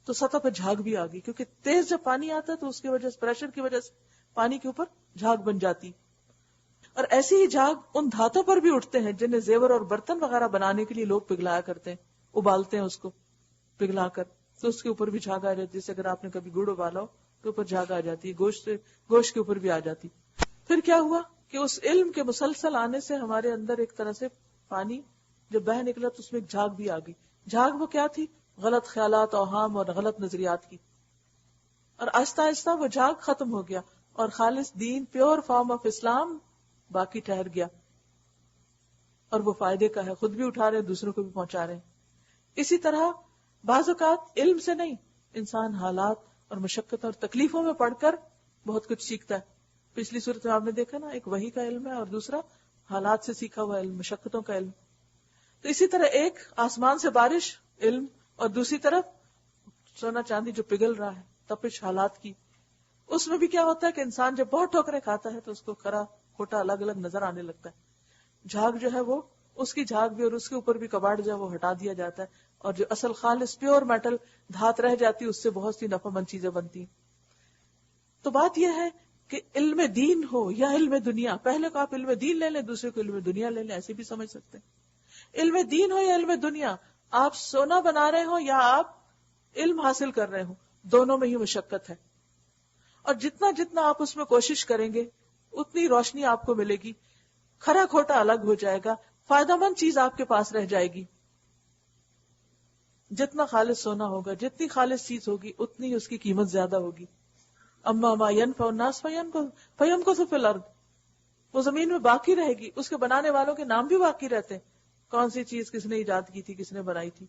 تو سطح پر جھاگ بھی آ گئی, کیونکہ تیز جب پانی آتا ہے تو اس کی وجہ سے, پریشر کی وجہ سے پانی کے اوپر جھاگ بن جاتی. اور ایسی ہی جھاگ ان دھاتوں پر بھی اٹھتے ہیں جنہیں زیور اور برتن وغیرہ بنانے کے لیے لوگ پگھلایا کرتے ہیں, ابالتے ہیں اس کو پگھلا کر, تو اس کے اوپر بھی جھاگ آ جاتی ہے. جیسے اگر آپ نے کبھی گڑ ابالا ہو تو اوپر جھاگ آ جاتی ہے, گوشت کے اوپر بھی آ جاتی. پھر کیا ہوا کہ اس علم کے مسلسل آنے سے ہمارے اندر ایک طرح سے پانی جب بہ نکلا تو اس میں ایک جھاگ بھی آ گئی. جھاگ وہ کیا تھی؟ غلط خیالات, اوہام اور غلط نظریات کی. اور آہستہ آہستہ وہ جھاگ ختم ہو گیا اور خالص دین, پیور فارم آف اسلام باقی ٹھہر گیا. اور وہ فائدے کا ہے, خود بھی اٹھا رہے ہیں, دوسروں کو بھی پہنچا رہے ہیں. اسی طرح بعض اوقات علم سے نہیں, انسان حالات اور مشقت اور تکلیفوں میں پڑھ کر بہت کچھ سیکھتا ہے. پچھلی صورت میں آپ نے دیکھا نا, ایک وحی کا علم ہے اور دوسرا حالات سے سیکھا ہوا علم, مشقتوں کا علم. تو اسی طرح ایک آسمان سے بارش علم اور دوسری طرف سونا چاندی جو پگھل رہا ہے, تپش حالات کی. اس میں بھی کیا ہوتا ہے کہ انسان جب بہت ٹھوکریں کھاتا ہے تو اس کو کھرا کھوٹا الگ الگ نظر آنے لگتا ہے. جھاگ جو ہے وہ اس کی جھاگ بھی اور اس کے اوپر بھی کباڑ جو ہے وہ ہٹا دیا جاتا ہے, اور جو اصل خالص پیور میٹل دھات رہ جاتی ہے اس سے بہت سی نفع مند چیزیں بنتی ہیں. تو بات یہ ہے کہ علم دین ہو یا علم دنیا, پہلے کو آپ علم دین لے لیں, دوسرے کو علم دنیا لے لیں, ایسے بھی سمجھ سکتے ہیں. علم دین ہو یا علم دنیا, آپ سونا بنا رہے ہو یا آپ علم حاصل کر رہے ہو, دونوں میں ہی مشقت ہے. اور جتنا جتنا آپ اس میں کوشش کریں گے اتنی روشنی آپ کو ملے گی, کھرا کھوٹا الگ ہو جائے گا, فائدہ مند چیز آپ کے پاس رہ جائے گی. جتنا خالص سونا ہوگا, جتنی خالص چیز ہوگی, اتنی اس کی قیمت زیادہ ہوگی. اما ما ينفع الناس فيمكث في الارض, وہ زمین میں باقی رہے گی, اس کے بنانے والوں کے نام بھی باقی رہتے ہیں, کون سی چیز کس نے ایجاد کی تھی, کس نے بنائی تھی.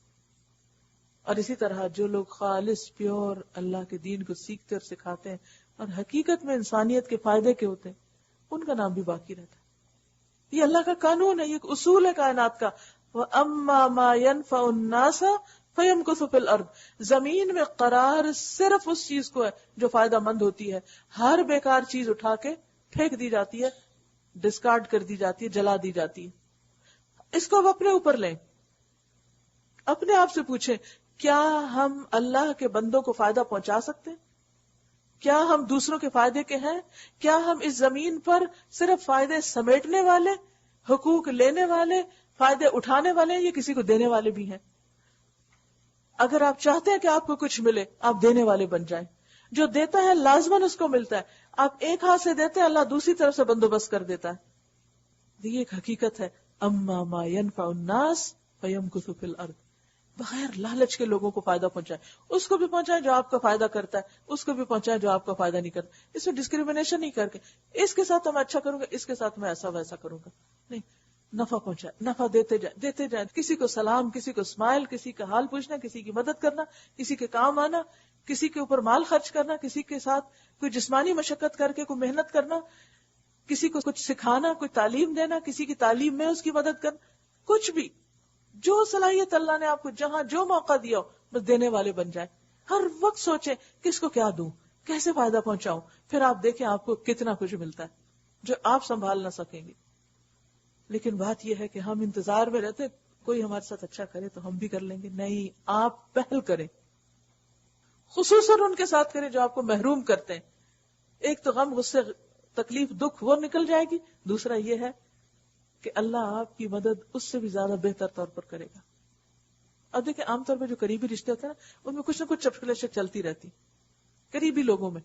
اور اسی طرح جو لوگ خالص پیور اللہ کے دین کو سیکھتے اور سکھاتے ہیں اور حقیقت میں انسانیت کے فائدے کے ہوتے ہیں, ان کا نام بھی باقی رہتا ہے. یہ اللہ کا قانون ہے, یہ ایک اصول ہے کائنات کا. وَأَمَّا مَا يَنْفَعُ النَّاسَ فَيَمْكُثُ فِي الْأَرْضِ, زمین میں قرار صرف اس چیز کو ہے جو فائدہ مند ہوتی ہے. ہر بیکار چیز اٹھا کے پھینک دی جاتی ہے, ڈسکارڈ کر دی جاتی ہے, جلا دی جاتی ہے. اس کو اب اپنے اوپر لیں, اپنے آپ سے پوچھیں, کیا ہم اللہ کے بندوں کو فائدہ پہنچا سکتے ہیں؟ کیا ہم دوسروں کے فائدے کے ہیں؟ کیا ہم اس زمین پر صرف فائدے سمیٹنے والے, حقوق لینے والے, فائدے اٹھانے والے ہیں, یا کسی کو دینے والے بھی ہیں؟ اگر آپ چاہتے ہیں کہ آپ کو کچھ ملے, آپ دینے والے بن جائیں. جو دیتا ہے لازماً اس کو ملتا ہے. آپ ایک ہاتھ سے دیتے ہیں, اللہ دوسری طرف سے بندوبست کر دیتا ہے. یہ ایک حقیقت ہے. اما ما ينفع الناس فيمكث في الارض, بغیر لالچ کے لوگوں کو فائدہ پہنچائے. اس کو بھی پہنچائے جو آپ کا فائدہ کرتا ہے, اس کو بھی پہنچائے جو آپ کا فائدہ نہیں کرتا. اس میں ڈسکریمنیشن نہیں کر کے اس کے ساتھ میں اچھا کروں گا, اس کے ساتھ میں ایسا ویسا کروں گا, نہیں. نفع پہنچائے, نفع دیتے جائے. کسی کو سلام, کسی کو اسمائل, کسی کا حال پوچھنا, کسی کی مدد کرنا, کسی کے کام آنا, کسی کے اوپر مال خرچ کرنا, کسی کے ساتھ کوئی جسمانی مشقت کر کے کوئی محنت کرنا, کسی کو کچھ سکھانا, کوئی تعلیم دینا, کسی کی تعلیم میں اس کی مدد کرنا, کچھ بھی جو صلاحیت اللہ نے آپ کو جہاں جو موقع دیا ہو, بس دینے والے بن جائیں. ہر وقت سوچیں کس کو کیا دوں, کیسے فائدہ پہنچاؤں. پھر آپ دیکھیں آپ کو کتنا کچھ ملتا ہے جو آپ سنبھال نہ سکیں گے. لیکن بات یہ ہے کہ ہم انتظار میں رہتے کوئی ہمارے ساتھ اچھا کرے تو ہم بھی کر لیں گے. نہیں, آپ پہل کریں, خصوصاً ان کے ساتھ کریں جو آپ کو محروم کرتے ہیں. ایک تو غم, غصے, تکلیف, دکھ وہ نکل جائے گی. دوسرا یہ ہے کہ اللہ آپ کی مدد اس سے بھی زیادہ بہتر طور پر کرے گا. اب دیکھیں عام طور پر جو قریبی رشتے ہوتے ہیں نا, ان میں کچھ نہ کچھ چپکلشیں چلتی رہتی قریبی لوگوں میں,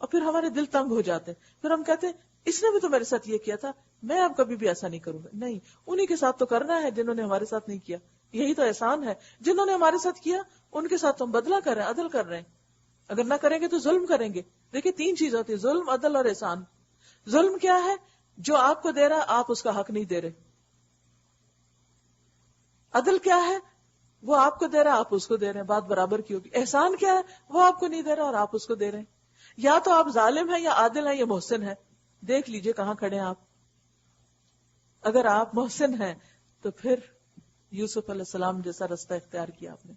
اور پھر ہمارے دل تنگ ہو جاتے ہیں. پھر ہم کہتے ہیں اس نے بھی تو میرے ساتھ یہ کیا تھا, میں اب کبھی بھی ایسا نہیں کروں گا. نہیں, انہی کے ساتھ تو کرنا ہے جنہوں نے ہمارے ساتھ نہیں کیا. یہی تو احسان ہے. جنہوں نے ہمارے ساتھ کیا ان کے ساتھ تو ہم بدلہ کر رہے ہیں, عدل کر رہے ہیں. اگر نہ کریں گے تو ظلم کریں گے. دیکھیں 3 چیز ہوتی ہے, ظلم, عدل اور احسان. ظلم کیا ہے؟ جو آپ کو دے رہا آپ اس کا حق نہیں دے رہے. عدل کیا ہے؟ وہ آپ کو دے رہا آپ اس کو دے رہے ہیں, بات برابر کی ہوگی. احسان کیا ہے؟ وہ آپ کو نہیں دے رہا اور آپ اس کو دے رہے ہیں. یا تو آپ ظالم ہیں, یا عادل ہیں, یا محسن ہیں. دیکھ لیجئے کہاں کھڑے ہیں آپ. اگر آپ محسن ہیں تو پھر یوسف علیہ السلام جیسا رستہ اختیار کیا آپ نے,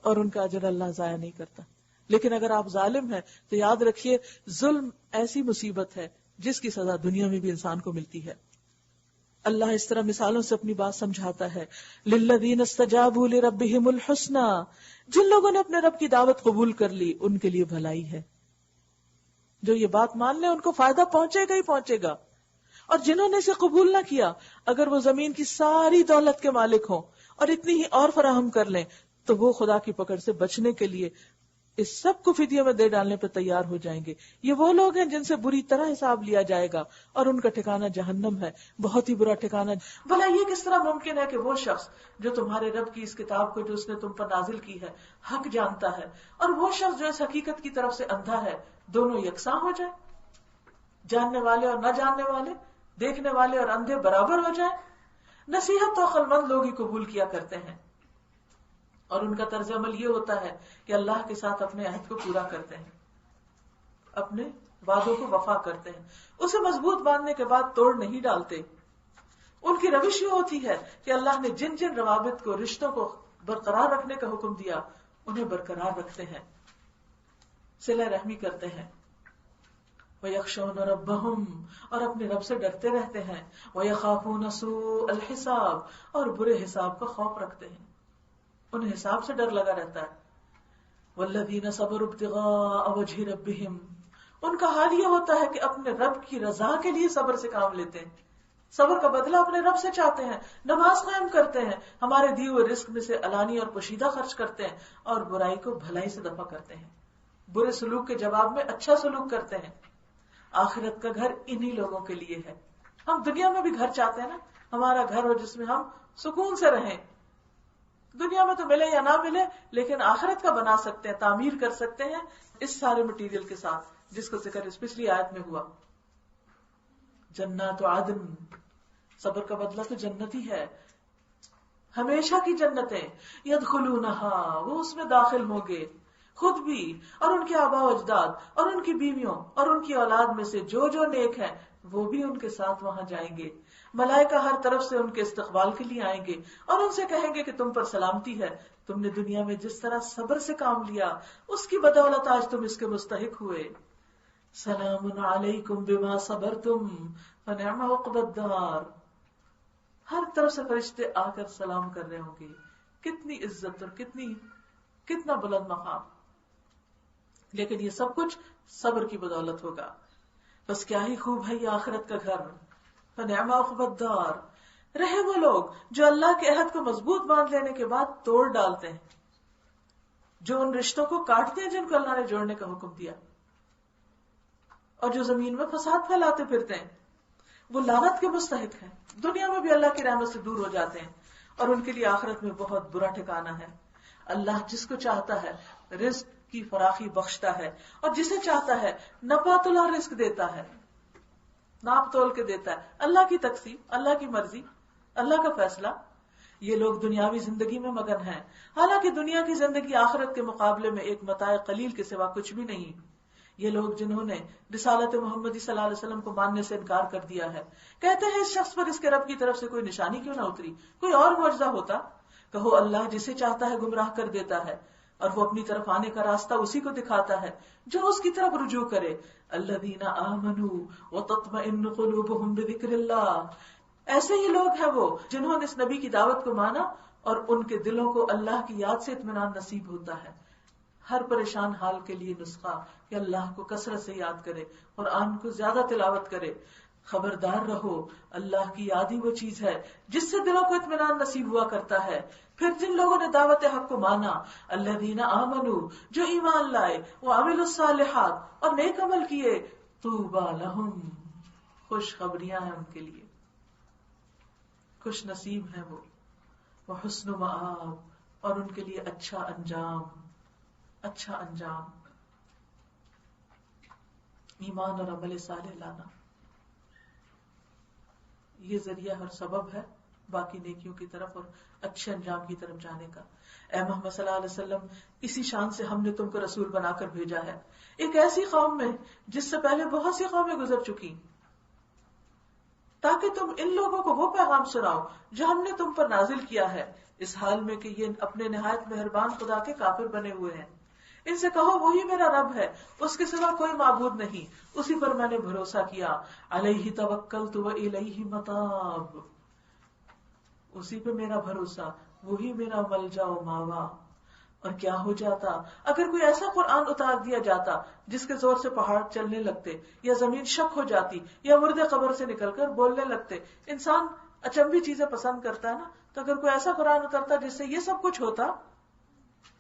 اور ان کا اجر اللہ ضائع نہیں کرتا. لیکن اگر آپ ظالم ہیں تو یاد رکھیے ظلم ایسی مصیبت ہے جس کی سزا دنیا میں بھی انسان کو ملتی ہے. اللہ اس طرح مثالوں سے اپنی بات سمجھاتا ہے. للذین استجابوا لربہم الحسنی، جن لوگوں نے اپنے رب کی دعوت قبول کر لی ان کے لیے بھلائی ہے. جو یہ بات مان لیں ان کو فائدہ پہنچے گا ہی پہنچے گا. اور جنہوں نے اسے قبول نہ کیا، اگر وہ زمین کی ساری دولت کے مالک ہوں اور اتنی ہی اور فراہم کر لیں تو وہ خدا کی پکڑ سے بچنے کے لیے اس سب کو فدیے میں دے ڈالنے پر تیار ہو جائیں گے. یہ وہ لوگ ہیں جن سے بری طرح حساب لیا جائے گا اور ان کا ٹھکانہ جہنم ہے، بہت ہی برا ٹھکانہ. بھلا یہ کس طرح ممکن ہے کہ وہ شخص جو تمہارے رب کی اس کتاب کو جو اس نے تم پر نازل کی ہے حق جانتا ہے، اور وہ شخص جو اس حقیقت کی طرف سے اندھا ہے، دونوں یکساں ہو جائیں؟ جاننے والے اور نہ جاننے والے، دیکھنے والے اور اندھے برابر ہو جائیں؟ نصیحت تو عقل مند لوگ ہی قبول کیا کرتے ہیں، اور ان کا طرز عمل یہ ہوتا ہے کہ اللہ کے ساتھ اپنے عہد کو پورا کرتے ہیں، اپنے وعدوں کو وفا کرتے ہیں، اسے مضبوط باندھنے کے بعد توڑ نہیں ڈالتے. ان کی روش یہ ہوتی ہے کہ اللہ نے جن جن روابط کو، رشتوں کو برقرار رکھنے کا حکم دیا انہیں برقرار رکھتے ہیں، صلہ رحمی کرتے ہیں. وَيَخْشَوْنَ رَبَّهُمْ، اور اپنے رب سے ڈرتے رہتے ہیں. وَيَخَافُونَ سُوءَ الْحِسَابِ، اور برے حساب کا خوف رکھتے ہیں، انہیں حساب سے ڈر لگا رہتا ہے. وَالَّذِينَ صَبَرُوا ابْتِغَاءَ وَجْهِ رَبِّهِمْ، ان کا حال یہ ہوتا ہے کہ اپنے رب کی رضا کے لیے صبر سے کام لیتے ہیں، صبر کا بدلہ اپنے رب سے چاہتے ہیں، نماز قائم کرتے ہیں، ہمارے دیے ہوئے رزق میں سے علانی اور پوشیدہ خرچ کرتے ہیں، اور برائی کو بھلائی سے دفع کرتے ہیں، برے سلوک کے جواب میں اچھا سلوک کرتے ہیں. آخرت کا گھر انہی لوگوں کے لیے ہے. ہم دنیا میں بھی گھر چاہتے ہیں نا، ہمارا گھر ہو جس میں ہم سکون سے رہیں. دنیا میں تو ملے یا نہ ملے، لیکن آخرت کا بنا سکتے ہیں، تعمیر کر سکتے ہیں اس سارے مٹیریل کے ساتھ جس کا ذکر اس پچھلی آیت میں ہوا. جنات عدن، صبر کا بدلہ تو جنت ہی ہے، ہمیشہ کی جنتیں. یدخلونہا، وہ اس میں داخل ہوں گے، خود بھی اور ان کے آباء و اجداد اور ان کی بیویوں اور ان کی اولاد میں سے جو جو نیک ہیں وہ بھی ان کے ساتھ وہاں جائیں گے. ملائکہ ہر طرف سے ان کے استقبال کے لیے آئیں گے اور ان سے کہیں گے کہ تم پر سلامتی ہے، تم نے دنیا میں جس طرح صبر سے کام لیا اس کی بدولت آج تم اس کے مستحق ہوئے. سلام علیکم بما صبرتم فنعم عقبی الدار. ہر طرف سے فرشتے آ کر سلام کر رہے ہوں گے. کتنی عزت اور کتنا بلند مقام. لیکن یہ سب کچھ صبر کی بدولت ہوگا. بس کیا ہی خوب ہے یہ آخرت کا گھر. فنعم عقبی الدار. رہے وہ لوگ جو اللہ کے عہد کو مضبوط باندھ لینے کے بعد توڑ ڈالتے ہیں، جو ان رشتوں کو کاٹتے ہیں جن کو اللہ نے جوڑنے کا حکم دیا، اور جو زمین میں فساد پھیلاتے پھرتے ہیں، وہ لعنت کے مستحق ہیں. دنیا میں بھی اللہ کی رحمت سے دور ہو جاتے ہیں، اور ان کے لیے آخرت میں بہت برا ٹھکانہ ہے. اللہ جس کو چاہتا ہے رزق کی فراخی بخشتا ہے، اور جسے چاہتا ہے نپاتلا رزق دیتا ہے، ناپ تول کے دیتا ہے. اللہ کی تقسیم، اللہ کی مرضی، اللہ کا فیصلہ. یہ لوگ دنیاوی زندگی میں مگن ہیں، حالانکہ دنیا کی زندگی آخرت کے مقابلے میں ایک متاع قلیل کے سوا کچھ بھی نہیں. یہ لوگ جنہوں نے رسالت محمدی صلی اللہ علیہ وسلم کو ماننے سے انکار کر دیا ہے، کہتے ہیں اس شخص پر اس کے رب کی طرف سے کوئی نشانی کیوں نہ اتری، کوئی اور معجزہ ہوتا. کہو اللہ جسے چاہتا ہے گمراہ کر دیتا ہے، اور وہ اپنی طرف آنے کا راستہ اسی کو دکھاتا ہے جو اس کی طرف رجوع کرے. الذین آمنوا وتطمئن قلوبہم بذکر اللہ. ایسے ہی لوگ ہیں وہ جنہوں نے اس نبی کی دعوت کو مانا اور ان کے دلوں کو اللہ کی یاد سے اطمینان نصیب ہوتا ہے. ہر پریشان حال کے لیے نسخہ کہ اللہ کو کثرت سے یاد کرے، قرآن کو زیادہ تلاوت کرے. خبردار رہو، اللہ کی یاد ہی وہ چیز ہے جس سے دلوں کو اطمینان نصیب ہوا کرتا ہے. پھر جن لوگوں نے دعوت حق کو مانا، الذین آمنوا، جو ایمان لائے، وعملوا الصالحات، اور نیک عمل کیے، طوبی لہم، خوشخبریاں ہیں ان کے لیے، خوش نصیب ہیں وہ، وحسن مآب، اور ان کے لیے اچھا انجام. اچھا انجام، ایمان اور عمل صالح لانا، یہ ذریعہ اور سبب ہے باقی نیکیوں کی طرف اور اچھے انجام کی طرف جانے کا. اے محمد صلی اللہ علیہ وسلم، اسی شان سے ہم نے تم کو رسول بنا کر بھیجا ہے ایک ایسی قوم میں جس سے پہلے بہت سی قومیں گزر چکی، تاکہ تم ان لوگوں کو وہ پیغام سناؤ جو ہم نے تم پر نازل کیا ہے، اس حال میں کہ یہ اپنے نہایت مہربان خدا کے کافر بنے ہوئے ہیں. ان سے کہو وہی میرا رب ہے، اس کے سوا کوئی معبود نہیں، اسی پر میں نے بھروسہ کیا، علیہ توکلت و الیہ متاب، اسی پہ میرا بھروسہ، وہی میرا ملجا و ماوا۔ اور کیا ہو جاتا اگر کوئی ایسا قرآن اتار دیا جاتا جس کے زور سے پہاڑ چلنے لگتے، یا زمین شک ہو جاتی، یا مردے قبر سے نکل کر بولنے لگتے۔ انسان اچنبی چیزیں پسند کرتا ہے نا، تو اگر کوئی ایسا قرآن اترتا جس سے یہ سب کچھ ہوتا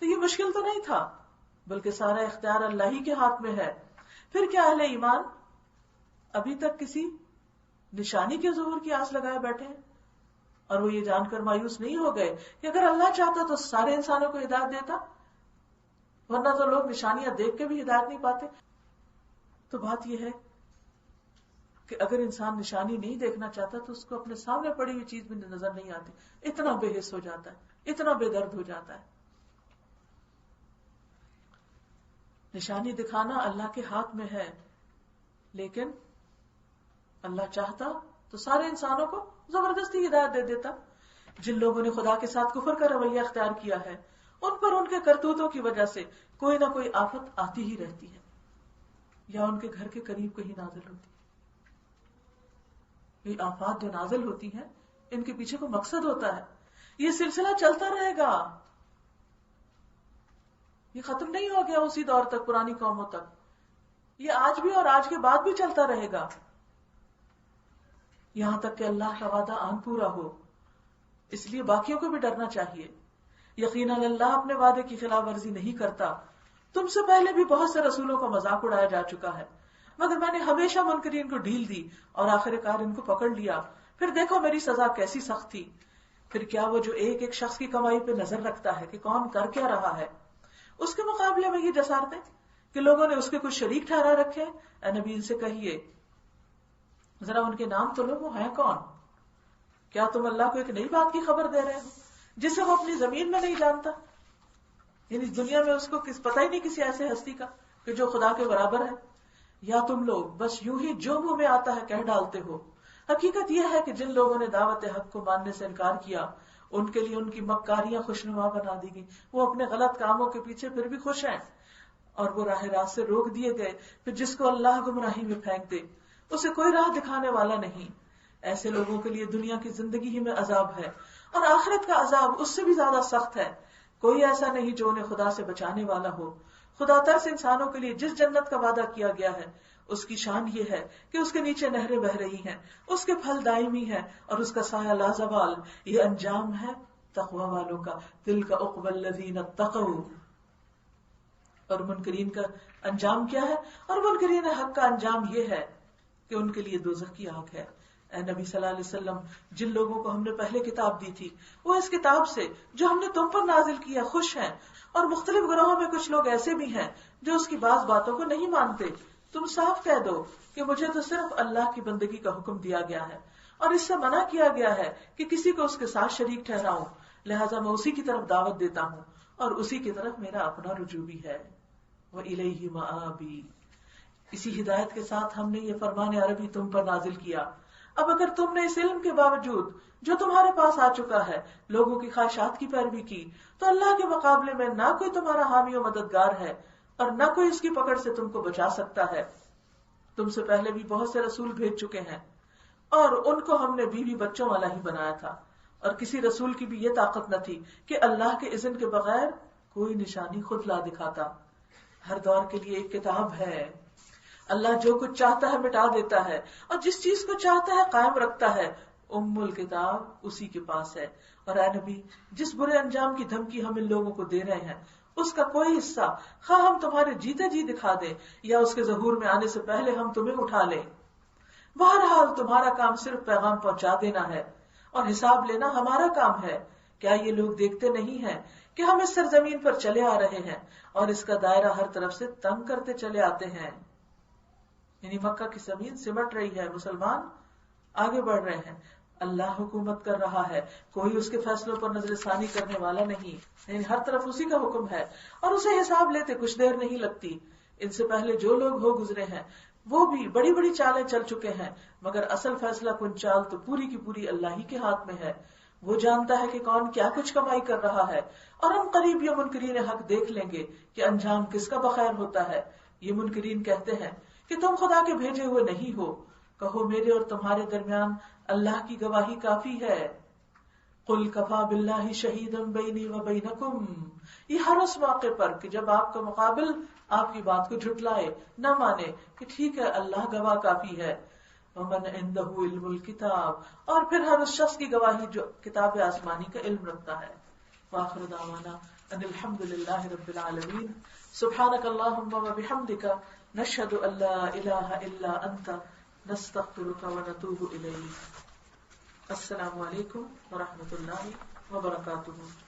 تو یہ مشکل تو نہیں تھا، بلکہ سارا اختیار اللہ ہی کے ہاتھ میں ہے۔ پھر کیا اہل ایمان ابھی تک کسی نشانی کے ظہور کی آس لگائے بیٹھے ہیں، اور وہ یہ جان کر مایوس نہیں ہو گئے کہ اگر اللہ چاہتا تو سارے انسانوں کو ہدایت دیتا، ورنہ تو لوگ نشانیاں دیکھ کے بھی ہدایت نہیں پاتے۔ تو بات یہ ہے کہ اگر انسان نشانی نہیں دیکھنا چاہتا تو اس کو اپنے سامنے پڑی ہوئی چیز بھی نظر نہیں آتی، اتنا بے حس ہو جاتا ہے، اتنا بے درد ہو جاتا ہے۔ نشانی دکھانا اللہ کے ہاتھ میں ہے، لیکن اللہ چاہتا تو سارے انسانوں کو زبردستی ہدایت دے دیتا۔ جن لوگوں نے خدا کے ساتھ کفر کا رویہ اختیار کیا ہے، ان پر ان کے کرتوتوں کی وجہ سے کوئی نہ کوئی آفت آتی ہی رہتی ہے، یا ان کے گھر کے قریب کہیں نازل ہوتی ہے۔ یہ آفات جو نازل ہوتی ہیں، ان کے پیچھے کوئی مقصد ہوتا ہے، یہ سلسلہ چلتا رہے گا، یہ ختم نہیں ہو گیا اسی دور تک، پرانی قوموں تک، یہ آج بھی اور آج کے بعد بھی چلتا رہے گا، یہاں تک کہ اللہ کا وعدہ آن پورا ہو۔ اس لیے باقیوں کو بھی ڈرنا چاہیے۔ یقیناً اللہ اپنے وعدے کی خلاف ورزی نہیں کرتا۔ تم سے پہلے بھی بہت سے رسولوں کا مذاق اڑایا جا چکا ہے، مگر میں نے ہمیشہ منکرین کو ڈھیل دی اور آخر کار ان کو پکڑ لیا۔ پھر دیکھو میری سزا کیسی سخت تھی۔ پھر کیا وہ جو ایک ایک شخص کی کمائی پہ نظر رکھتا ہے کہ کون کر کیا رہا ہے، اس کے مقابلے میں یہ جسارتیں کہ لوگوں نے اس کے کچھ شریک ٹھہرا رکھے۔ اے نبی ان سے کہیے ذرا ان کے نام تو لو، وہ ہیں کون؟ کیا تم اللہ کو ایک نئی بات کی خبر دے رہے ہو جسے وہ اپنی زمین میں نہیں جانتا؟ یعنی دنیا میں اس کو پتہ ہی نہیں کسی ایسے ہستی کا کہ جو خدا کے برابر ہے۔ یا تم لوگ بس یوں ہی جو منہ میں آتا ہے کہہ ڈالتے ہو؟ حقیقت یہ ہے کہ جن لوگوں نے دعوت حق کو ماننے سے انکار کیا، ان کے لیے ان کی مکاریاں خوشنما بنا دی گئی، وہ اپنے غلط کاموں کے پیچھے پھر بھی خوش ہیں، اور وہ راہ راست سے روک دیے گئے۔ پھر جس کو اللہ گمراہی میں پھینک دے اسے کوئی راہ دکھانے والا نہیں۔ ایسے لوگوں کے لیے دنیا کی زندگی ہی میں عذاب ہے، اور آخرت کا عذاب اس سے بھی زیادہ سخت ہے۔ کوئی ایسا نہیں جو انہیں خدا سے بچانے والا ہو۔ خدا ترس انسانوں کے لیے جس جنت کا وعدہ کیا گیا ہے، اس کی شان یہ ہے کہ اس کے نیچے نہریں بہ رہی ہیں، اس کے پھل دائمی ہیں، اور اس کا سایہ لازوال۔ یہ انجام ہے تقوی والوں کا، تلک عقبی الذین اتقوا۔ اور منکرین کا انجام کیا ہے؟ اور منکرین حق کا انجام یہ ہے کہ ان کے لیے دوزخ کی آگ ہے۔ اے نبی صلی اللہ علیہ وسلم، جن لوگوں کو ہم نے پہلے کتاب دی تھی وہ اس کتاب سے جو ہم نے تم پر نازل کیا خوش ہیں، اور مختلف گروہوں میں کچھ لوگ ایسے بھی ہیں جو اس کی بعض باتوں کو نہیں مانتے۔ تم صاف کہہ دو کہ مجھے تو صرف اللہ کی بندگی کا حکم دیا گیا ہے، اور اس سے منع کیا گیا ہے کہ کسی کو اس کے ساتھ شریک ٹھہراؤں، لہٰذا میں اسی کی طرف دعوت دیتا ہوں، اور اسی کی طرف میرا اپنا رجوع بھی ہے۔ وَإِلَيْهِ مَآبِي۔ اسی ہدایت کے ساتھ ہم نے یہ فرمان عربی تم پر نازل کیا۔ اب اگر تم نے اس علم کے باوجود جو تمہارے پاس آ چکا ہے لوگوں کی خواہشات کی پیروی کی، تو اللہ کے مقابلے میں نہ کوئی تمہارا حامی و مددگار ہے، اور نہ کوئی اس کی پکڑ سے تم کو بچا سکتا ہے۔ تم سے پہلے بھی بہت سے رسول بھیج چکے ہیں، اور ان کو ہم نے بیوی بچوں والا ہی بنایا تھا، اور کسی رسول کی بھی یہ طاقت نہ تھی کہ اللہ کے اذن کے بغیر کوئی نشانی خود لا دکھاتا۔ ہر دور کے لیے ایک کتاب ہے، اللہ جو کچھ چاہتا ہے مٹا دیتا ہے، اور جس چیز کو چاہتا ہے قائم رکھتا ہے۔ الکتاب اسی کے پاس ہے۔ اور اے نبی، جس برے انجام کی دھمکی ہم ان لوگوں کو دے رہے ہیں اس کا کوئی حصہ خواہ ہم تمہارے جیتے جی دکھا دیں یا اس کے ظہور میں آنے سے پہلے ہم تمہیں اٹھا لیں، بہرحال تمہارا کام صرف پیغام پہنچا دینا ہے، اور حساب لینا ہمارا کام ہے۔ کیا یہ لوگ دیکھتے نہیں ہیں کہ ہم اس سرزمین پر چلے آ رہے ہیں اور اس کا دائرہ ہر طرف سے تنگ کرتے چلے آتے ہیں؟ یعنی مکہ کی زمین سمٹ رہی ہے، مسلمان آگے بڑھ رہے ہیں، اللہ حکومت کر رہا ہے، کوئی اس کے فیصلوں پر نظر ثانی کرنے والا نہیں، یعنی ہر طرف اسی کا حکم ہے، اور اسے حساب لیتے کچھ دیر نہیں لگتی۔ ان سے پہلے جو لوگ ہو گزرے ہیں وہ بھی بڑی بڑی چالیں چل چکے ہیں، مگر اصل فیصلہ کن چال تو پوری کی پوری اللہ ہی کے ہاتھ میں ہے۔ وہ جانتا ہے کہ کون کیا کچھ کمائی کر رہا ہے، اور ہم قریب یہ منکرین حق دیکھ لیں گے کہ انجام کس کا بخیر ہوتا ہے۔ یہ منکرین کہتے ہیں کہ تم خدا کے بھیجے ہوئے نہیں ہو، کہو میرے اور تمہارے درمیان اللہ کی گواہی کافی ہے۔ قل کفا باللہ شہیدا بینی و بینکم، یہ ہر اس موقع پر کہ جب آپ کا مقابل آپ کی بات کو جھٹلائے، نہ مانے، کہ ٹھیک ہے اللہ گواہ کافی ہے۔ ومن عنده علم الکتاب، اور پھر ہر اس شخص کی گواہی جو کتاب آسمانی کا علم رکھتا ہے۔ وآخر دعوانا ان الحمد للہ رب العالمین، سبحانک اللہم وبحمدک، نشہد ان لا الہ الا انت، نستغفرک ونتوب الیک۔ السلام علیکم ورحمۃ اللہ وبرکاتہ۔